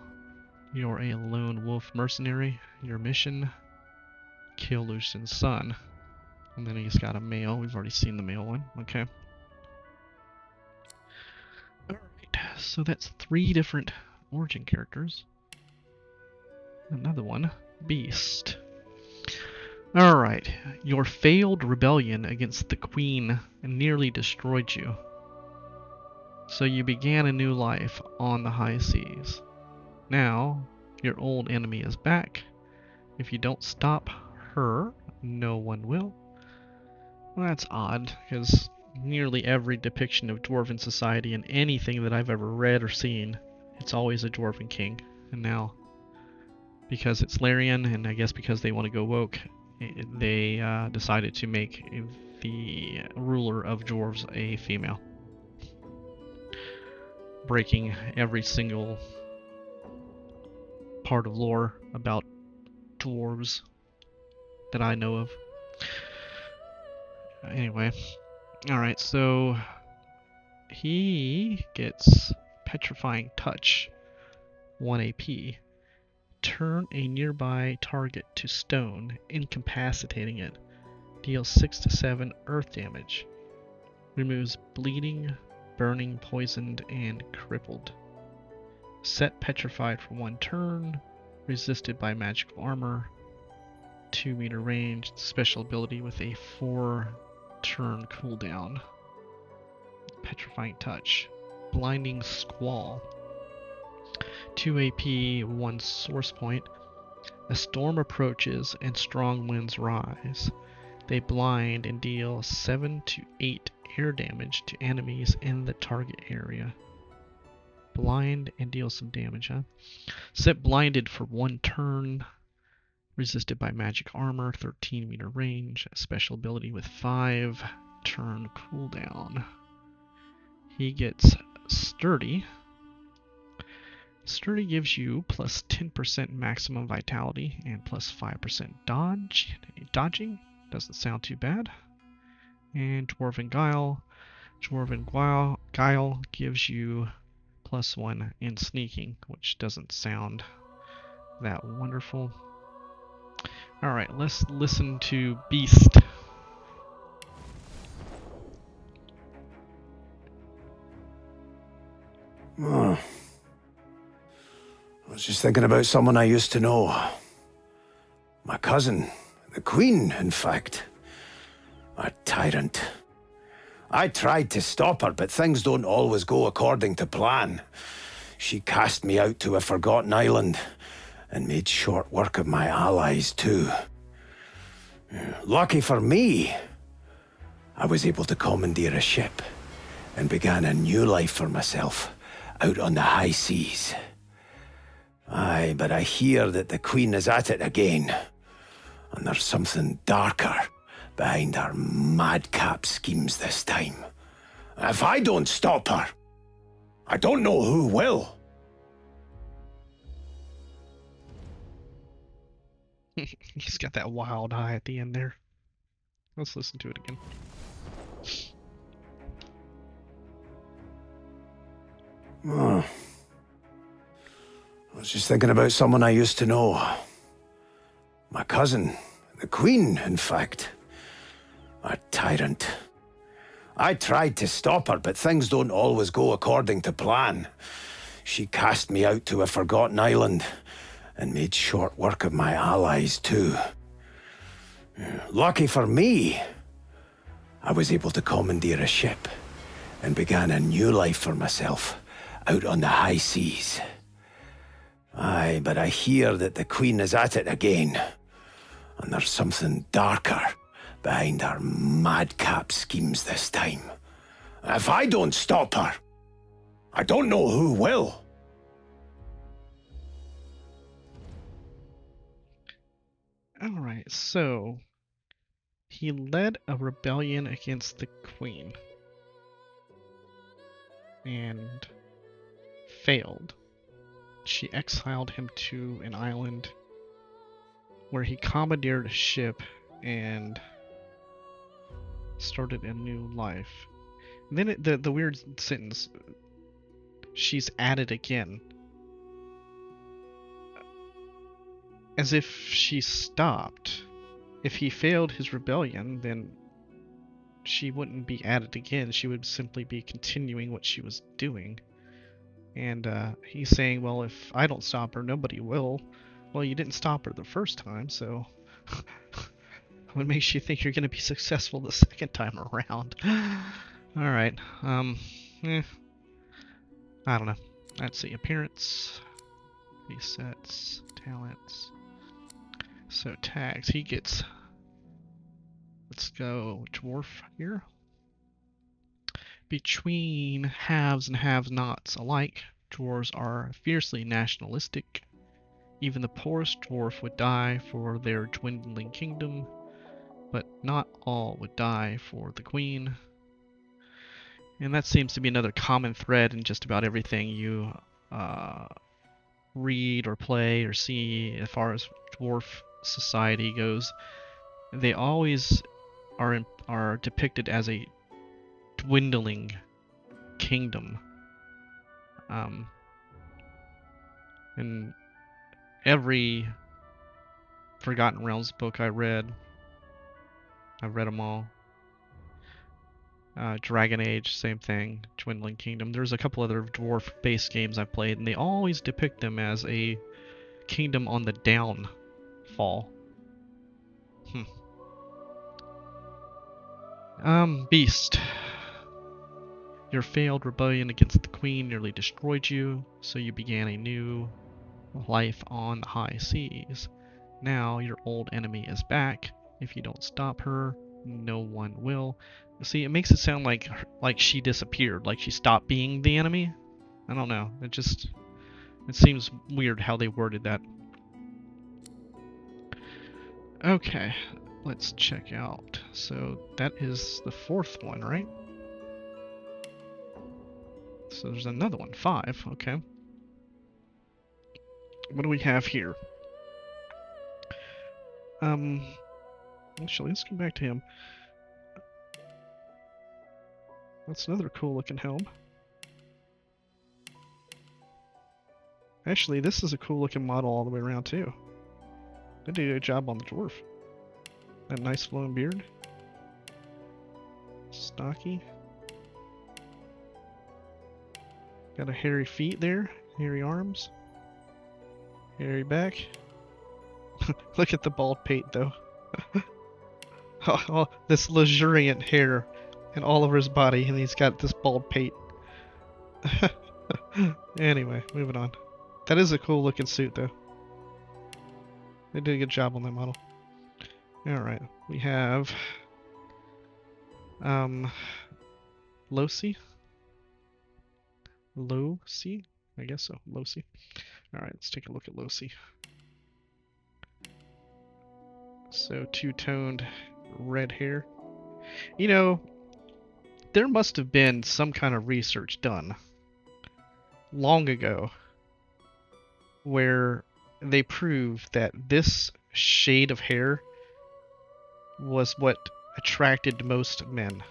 [SPEAKER 1] you're a lone wolf mercenary. Your mission, kill Lucian's son. And then he's got a male. We've already seen the male one. Okay. Alright, so that's 3 different origin characters. Another one, Beast. Alright, your failed rebellion against the Queen nearly destroyed you. So you began a new life on the high seas. Now, your old enemy is back. If you don't stop her, no one will. Well, that's odd, because nearly every depiction of Dwarven society in anything that I've ever read or seen, it's always a Dwarven king. And now, because it's Larian, and I guess because they want to go woke, they decided to make the ruler of dwarves a female, breaking every single part of lore about dwarves that I know of. Anyway, alright, so he gets Petrifying Touch, 1 AP. Turn a nearby target to stone, incapacitating it. Deals 6 to 7 earth damage. Removes bleeding, burning, poisoned, and crippled. Set petrified for 1 turn. Resisted by magical armor. 2-meter range. Special ability with a 4-turn cooldown. Petrifying Touch. Blinding Squall. 2 AP, 1 source point. A storm approaches and strong winds rise. They blind and deal 7 to 8 air damage to enemies in the target area. Blind and deal some damage, huh? Set blinded for 1 turn. Resisted by magic armor, 13-meter range. Special ability with 5-turn cooldown. He gets Sturdy. Sturdy gives you plus 10% maximum vitality and plus 5% dodging. Doesn't sound too bad. And Dwarven Guile. Guile gives you plus 1 in sneaking, which doesn't sound that wonderful. Alright, let's listen to Beast.
[SPEAKER 5] Oh. I was just thinking about someone I used to know. My cousin, the Queen, in fact. A tyrant. I tried to stop her, but things don't always go according to plan. She cast me out to a forgotten island and made short work of my allies, too. Lucky for me, I was able to commandeer a ship and began a new life for myself out on the high seas. Aye, but I hear that the Queen is at it again, and there's something darker behind her madcap schemes this time. If I don't stop her, I don't know who will.
[SPEAKER 1] He's got that wild eye at the end there. Let's listen to it again.
[SPEAKER 5] Oh. I was just thinking about someone I used to know. My cousin, the Queen, in fact. A tyrant. I tried to stop her, but things don't always go according to plan. She cast me out to a forgotten island and made short work of my allies, too. Lucky for me, I was able to commandeer a ship and began a new life for myself out on the high seas. Aye, but I hear that the Queen is at it again, and there's something darker behind her madcap schemes this time. If I don't stop her, I don't know who will.
[SPEAKER 1] Alright, so he led a rebellion against the Queen and failed. She exiled him to an island where he commandeered a ship and started a new life. And then the weird sentence, she's at it again. As if she stopped. If he failed his rebellion, then she wouldn't be at it again. She would simply be continuing what she was doing. And he's saying, well, if I don't stop her, nobody will. Well, you didn't stop her the first time, so what makes you think you're going to be successful the second time around? Alright, I don't know. Let's see, appearance, resets, talents. So tags, he gets, let's go dwarf here. Between haves and have-nots alike, dwarves are fiercely nationalistic. Even the poorest dwarf would die for their dwindling kingdom, but not all would die for the queen. And that seems to be another common thread in just about everything you read or play or see as far as dwarf society goes. They always are depicted as a dwindling kingdom. In every Forgotten Realms book I've read them all. Dragon Age, same thing. Dwindling Kingdom. There's a couple other dwarf-based games I've played, and they always depict them as a kingdom on the downfall. Beast. Your failed rebellion against the queen nearly destroyed you, so you began a new life on the high seas. Now your old enemy is back. If you don't stop her, no one will. See, it makes it sound like she disappeared, like she stopped being the enemy. I don't know. It seems weird how they worded that. Okay, let's check out. So that is the fourth one, right? So there's another one, 5, okay. What do we have here? Actually, let's go back to him. That's another cool looking helm. Actually, this is a cool looking model all the way around too. They did a good job on the dwarf. That nice flowing beard. Stocky. Got a hairy feet there, hairy arms, hairy back. Look at the bald pate though. Oh, this luxuriant hair and all over his body, and he's got this bald pate. Anyway, moving on. That is a cool looking suit though. They did a good job on that model. Alright, we have Losi. Losi? I guess so. Losi. Alright, let's take a look at Losi. So, two-toned red hair. You know, there must have been some kind of research done long ago where they proved that this shade of hair was what attracted most men.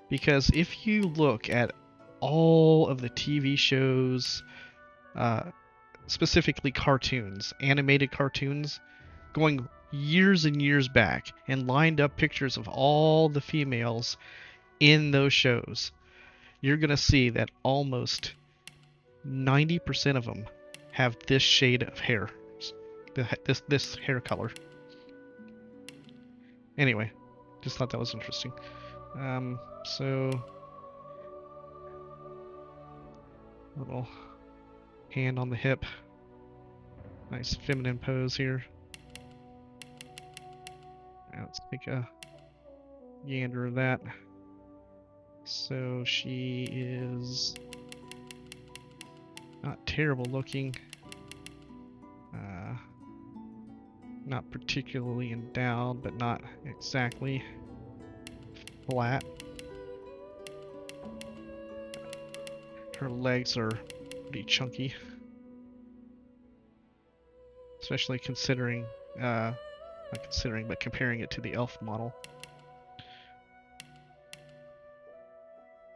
[SPEAKER 1] Because if you look at all of the TV shows, specifically cartoons, animated cartoons, going years and years back, and lined up pictures of all the females in those shows, you're going to see that almost 90% of them have this shade of hair, this hair color. Anyway, just thought that was interesting. So little hand on the hip, nice feminine pose here. Now let's take a gander of that. So she is not terrible looking, not particularly endowed, but not exactly flat. Her legs are pretty chunky, especially considering, not considering, but comparing it to the elf model.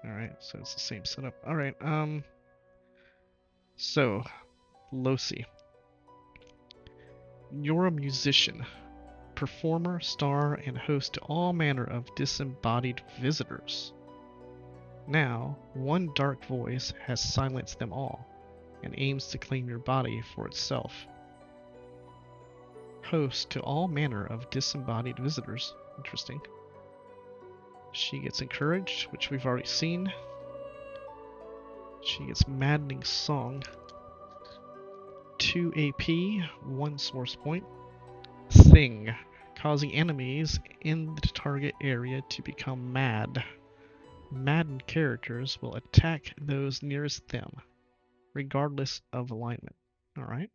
[SPEAKER 1] Alright, so it's the same setup. Alright, so, Losi. You're a musician, performer, star, and host to all manner of disembodied visitors. Now, one dark voice has silenced them all, and aims to claim your body for itself. Host to all manner of disembodied visitors. Interesting. She gets encouraged, which we've already seen. She gets maddening song. 2 AP, 1 source point. Sing, causing enemies in the target area to become mad. Maddened characters will attack those nearest them, regardless of alignment. Alright.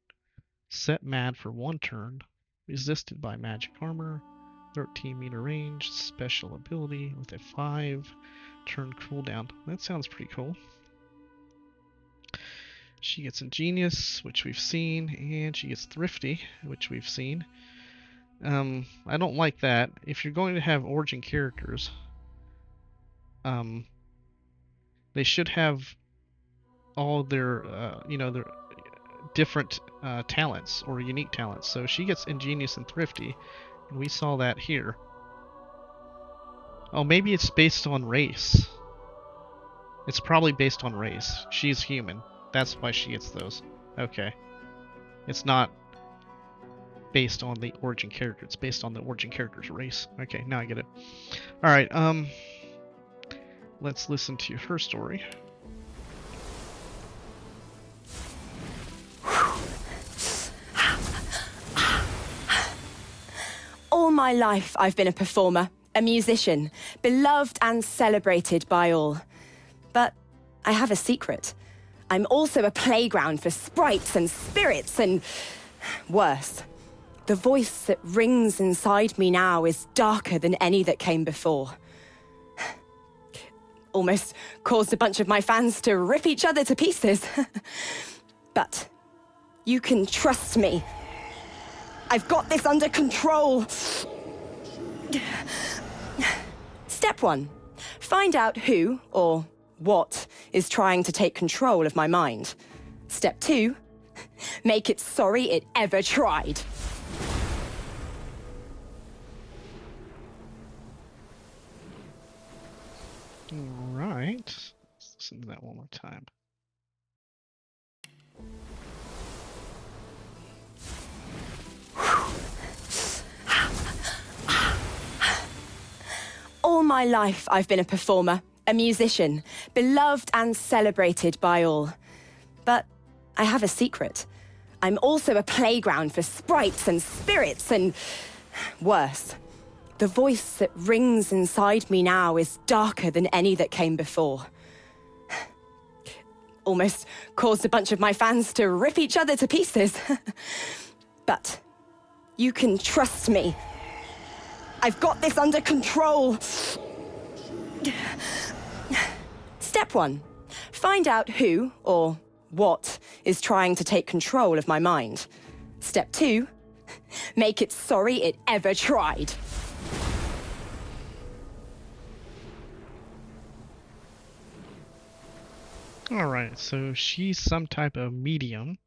[SPEAKER 1] Set mad for 1 turn. Resisted by magic armor. 13-meter range. Special ability with a 5-turn cooldown. That sounds pretty cool. She gets ingenious, which we've seen, and she gets thrifty, which we've seen. I don't like that. If you're going to have origin characters, they should have all their, their different talents or unique talents. So she gets ingenious and thrifty, and we saw that here. Oh, maybe it's based on race. It's probably based on race. She's human. That's why she gets those. Okay. It's not based on the origin character. It's based on the origin character's race. Okay, now I get it. Alright, let's listen to her story.
[SPEAKER 6] All my life I've been a performer, a musician, beloved and celebrated by all. But I have a secret. I'm also a playground for sprites and spirits and worse. The voice that rings inside me now is darker than any that came before. Almost caused a bunch of my fans to rip each other to pieces. But You can trust me. I've got this under control. Step 1. Find out who or what is trying to take control of my mind. Step 2. Make it sorry it ever tried.
[SPEAKER 1] Alright. Let's listen to that one more time.
[SPEAKER 6] All my life, I've been a performer, a musician, beloved and celebrated by all. But I have a secret. I'm also a playground for sprites and spirits and worse. The voice that rings inside me now is darker than any that came before. Almost caused a bunch of my fans to rip each other to pieces. But you can trust me. I've got this under control. Step 1. Find out who or what is trying to take control of my mind. Step 2. Make it sorry it ever tried.
[SPEAKER 1] Alright, so she's some type of medium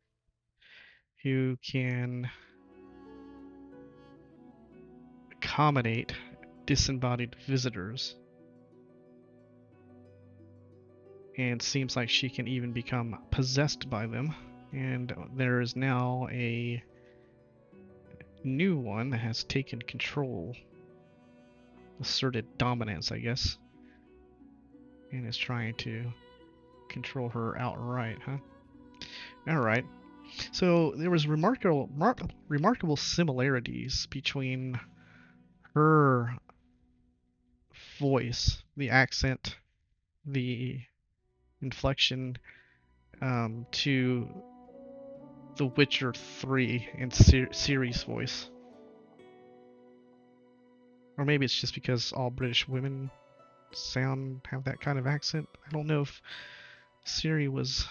[SPEAKER 1] who can accommodate disembodied visitors. And seems like she can even become possessed by them. And there is now a new one that has taken control. Asserted dominance, I guess. And is trying to control her outright, huh? Alright. So there was remarkable similarities between her voice, the accent, the inflection, to The Witcher 3 and Ciri's voice. Or maybe it's just because all British women have that kind of accent. I don't know if Ciri was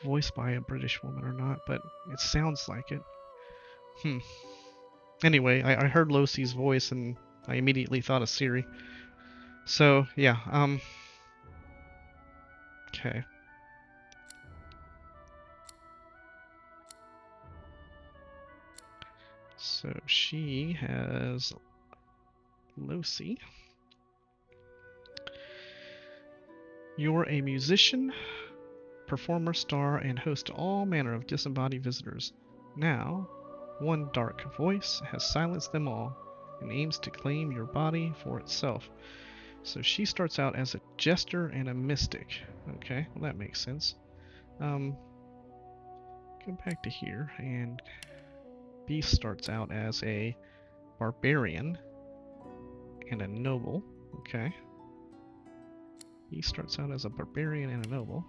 [SPEAKER 1] voiced by a British woman or not, but it sounds like it. Anyway, I heard Losi's voice and I immediately thought of Ciri. So, yeah, okay. So she has Losi. You're a musician, performer, star, and host to all manner of disembodied visitors. Now, one dark voice has silenced them all and aims to claim your body for itself. So she starts out as a jester and a mystic. Okay, well that makes sense. Go back to here, and Beast starts out as a barbarian and a noble. Okay. He starts out as a barbarian and a noble.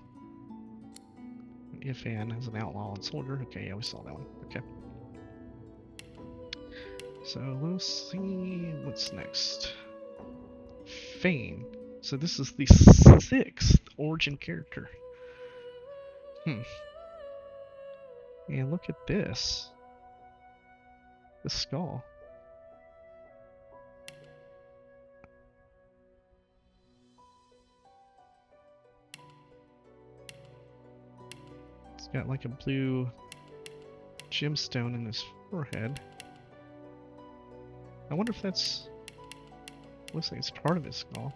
[SPEAKER 1] And Ifan as an outlaw and soldier. Okay, yeah, we saw that one. Okay. So let's see what's next. Fane. So this is the 6th origin character. And look at this. The skull. It's got like a blue gemstone in his forehead. I wonder if that's... looks like it's part of his skull.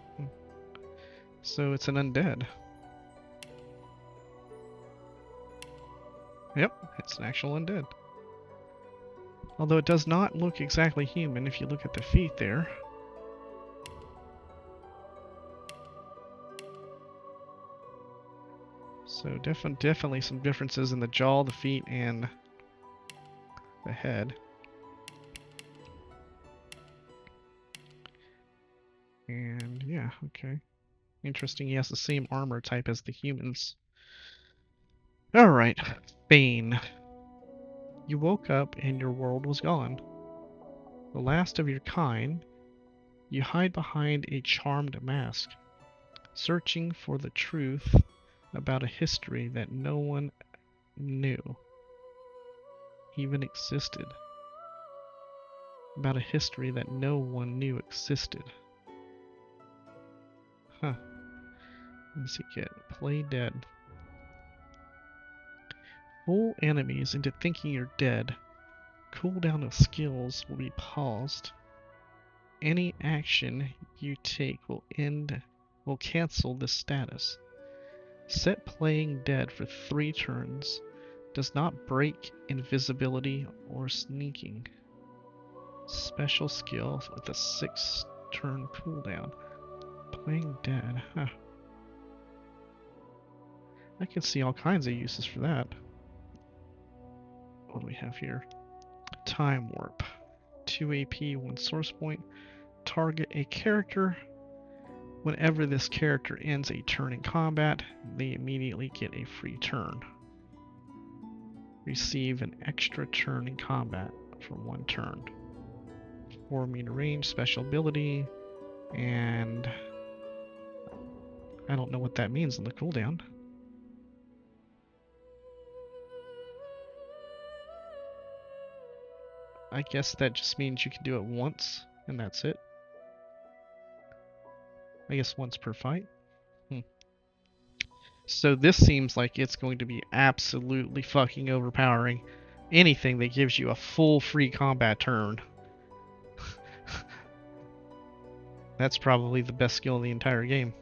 [SPEAKER 1] So it's an undead. Yep, it's an actual undead. Although it does not look exactly human if you look at the feet there. So definitely some differences in the jaw, the feet, and the head. And yeah, okay. Interesting, he has the same armor type as the humans. Alright, Bane. You woke up and your world was gone. The last of your kind, you hide behind a charmed mask, searching for the truth about a history that no one knew even existed. About a history that no one knew existed. Huh. What's he get? Play dead. Fool enemies into thinking you're dead. Cooldown of skills will be paused. Any action you take will cancel this status. Set playing dead for 3 turns. Does not break invisibility or sneaking. Special skill with a 6-turn cooldown. Playing dead, huh. I can see all kinds of uses for that. What do we have here? Time warp. 2 AP, 1 source point. Target a character. Whenever this character ends a turn in combat, they immediately get a free turn. Receive an extra turn in combat for 1 turn. 4-meter range, special ability, and I don't know what that means on the cooldown. I guess that just means you can do it once, and that's it. I guess once per fight. So this seems like it's going to be absolutely fucking overpowering. Anything that gives you a full free combat turn. That's probably the best skill in the entire game.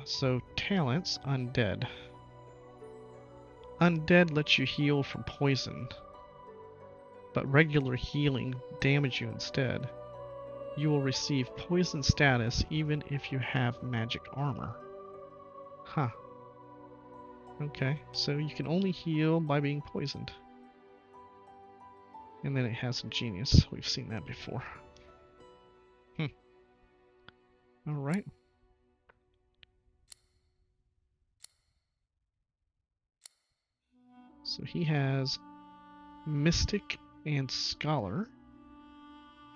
[SPEAKER 1] So talents, undead. Undead lets you heal from poison, but regular healing damage you instead. You will receive poison status even if you have magic armor. Huh. Okay, so you can only heal by being poisoned. And then it has genius. We've seen that before. Alright. So he has Mystic and Scholar.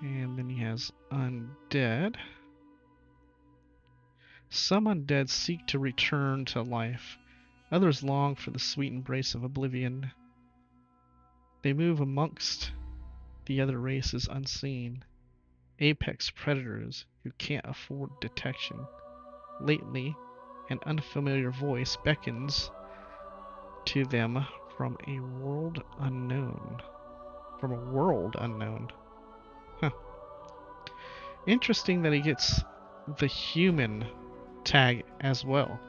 [SPEAKER 1] And then he has Undead. Some undead seek to return to life. Others long for the sweet embrace of oblivion. They move amongst the other races unseen. Apex predators who can't afford detection. Lately, an unfamiliar voice beckons to them from a world unknown. Huh. Interesting that he gets the human tag as well.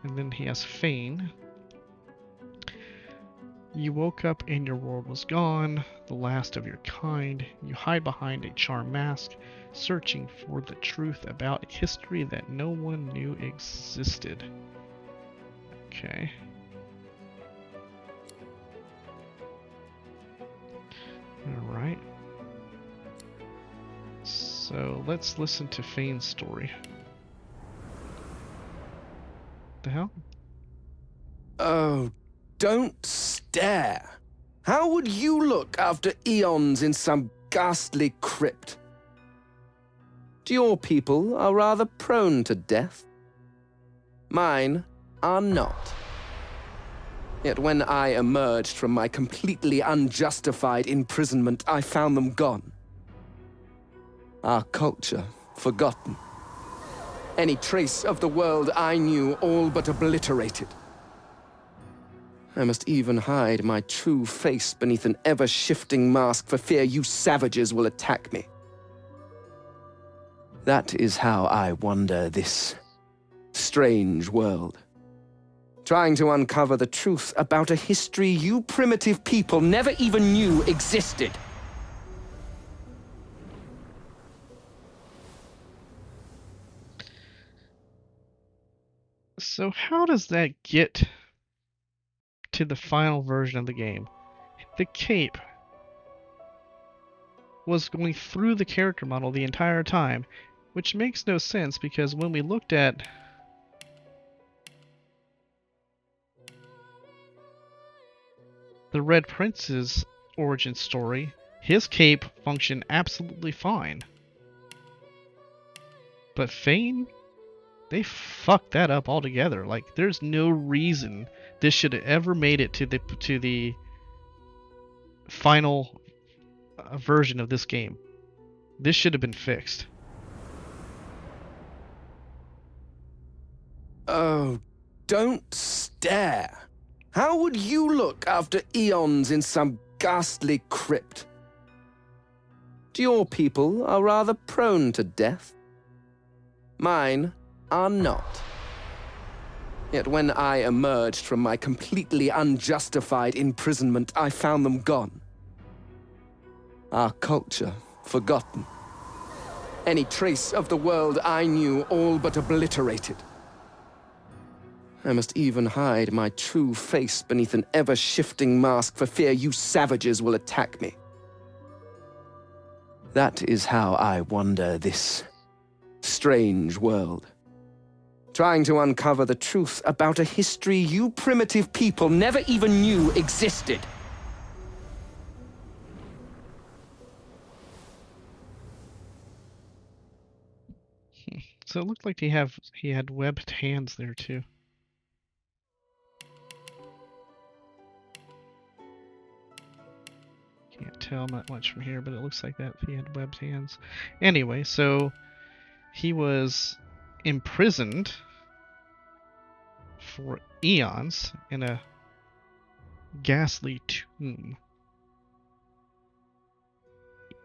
[SPEAKER 1] And then he has Feign. You woke up and your world was gone, the last of your kind. You hide behind a charm mask, searching for the truth about a history that no one knew existed. Okay. Alright. So let's listen to Fein's story. The hell?
[SPEAKER 2] Oh, don't stare. How would you look after eons in some ghastly crypt? Your people are rather prone to death. Mine are not. Yet when I emerged from my completely unjustified imprisonment, I found them gone. Our culture forgotten. Any trace of the world I knew all but obliterated. I must even hide my true face beneath an ever-shifting mask for fear you savages will attack me. That is how I wander this strange world. Trying to uncover the truth about a history you primitive people never even knew existed.
[SPEAKER 1] So how does that get to the final version of the game? The cape was going through the character model the entire time, which makes no sense because when we looked at the Red Prince's origin story, his cape functioned absolutely fine. But Feign? They fucked that up altogether. Like, there's no reason this should have ever made it to the final version of this game. This should have been fixed.
[SPEAKER 7] Oh, don't stare. How would you look after eons in some ghastly crypt? Your people are rather prone to death. Mine are not. Yet when I emerged from my completely unjustified imprisonment, I found them gone. Our culture forgotten. Any trace of the world I knew all but obliterated. I must even hide my true face beneath an ever-shifting mask for fear you savages will attack me. That is how I wander this strange world, trying to uncover the truth about a history you primitive people never even knew existed.
[SPEAKER 1] So it looked like he had webbed hands there too. Can't tell much from here, but it looks like that he had webbed hands. Anyway, so he was imprisoned for eons in a ghastly tomb.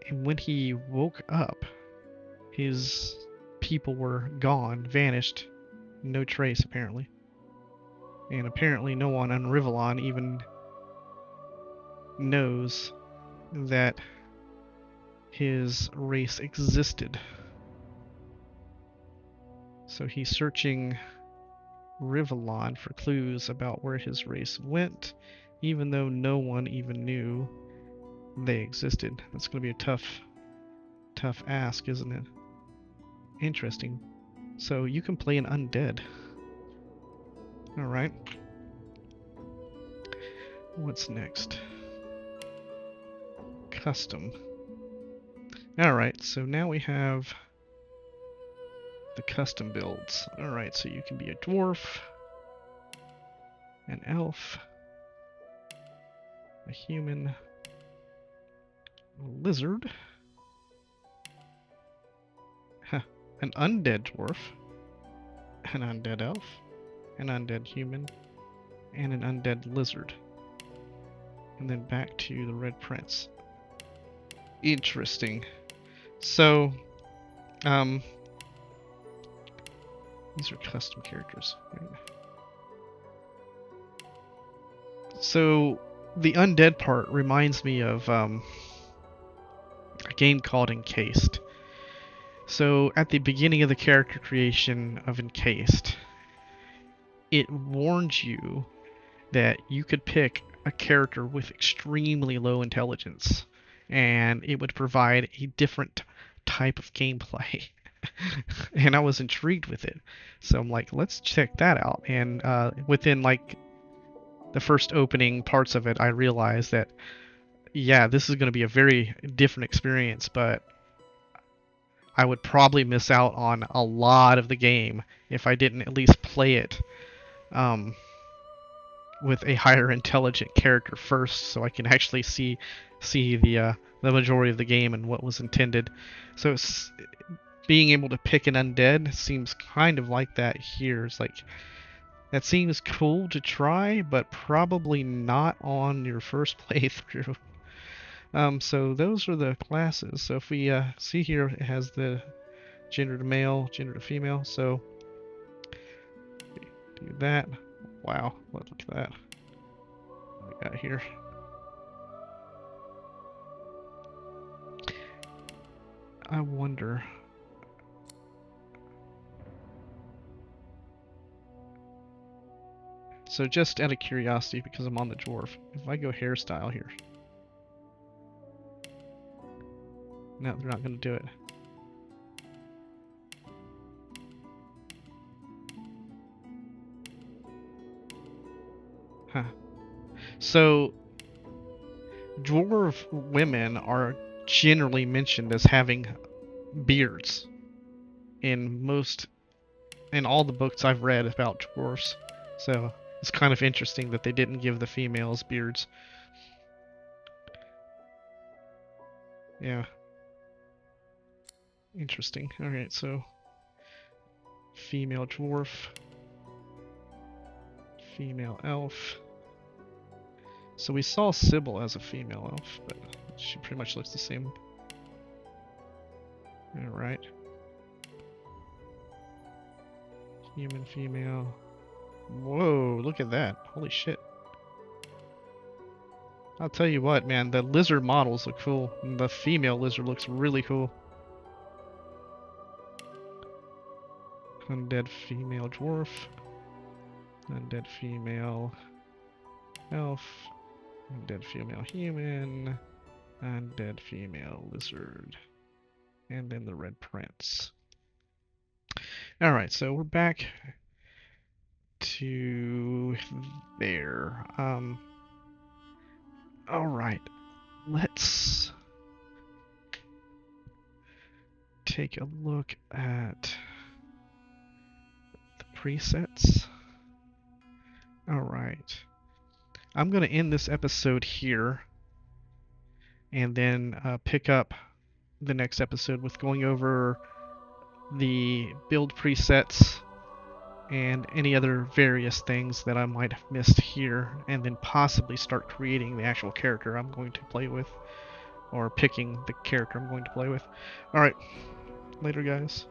[SPEAKER 1] And when he woke up, his people were gone, vanished, no trace apparently. And apparently no one on Rivellon even knows that his race existed. So he's searching Rivellon for clues about where his race went, even though no one even knew they existed. That's going to be a tough ask, isn't it? Interesting. So you can play an undead. Alright. What's next? Custom. Alright, so now we have the custom builds. Alright, so you can be a dwarf, an elf, a human, a lizard, an undead dwarf, an undead elf, an undead human, and an undead lizard. And then back to the Red Prince. Interesting. So, these are custom characters. So, the undead part reminds me of a game called Encased. So, at the beginning of the character creation of Encased, it warns you that you could pick a character with extremely low intelligence, and it would provide a different type of gameplay. And I was intrigued with it, so I'm like, let's check that out. And within like the first opening parts of it, I realized that yeah, this is going to be a very different experience, but I would probably miss out on a lot of the game if I didn't at least play it with a higher intelligent character first, so I can actually see the majority of the game and what was intended. So it's, being able to pick an undead seems kind of like that here. It's like, that seems cool to try, but probably not on your first playthrough. So those are the classes. So if we see here, it has the gender to male, gender to female. So do that. Wow, look at that. What we got here? I wonder. So just out of curiosity, because I'm on the dwarf, if I go hairstyle here. No, they're not going to do it. Huh. So, dwarf women are generally mentioned as having beards in most in all the books I've read about dwarves. So it's kind of interesting that they didn't give the females beards. Yeah. Interesting. Alright, so female dwarf, female elf. So we saw Sybil as a female elf, but she pretty much looks the same. Alright. Human female. Whoa, look at that. Holy shit. I'll tell you what, man, the lizard models look cool. The female lizard looks really cool. Undead female dwarf. Undead female elf. Undead female human. Undead female lizard. And then the red prince. Alright, so we're back to there. Alright, let's take a look at the presets. Alright, I'm going to end this episode here and then pick up the next episode with going over the build presets and any other various things that I might have missed here, and then possibly start creating the actual character I'm going to play with, or picking the character I'm going to play with. Alright, later guys.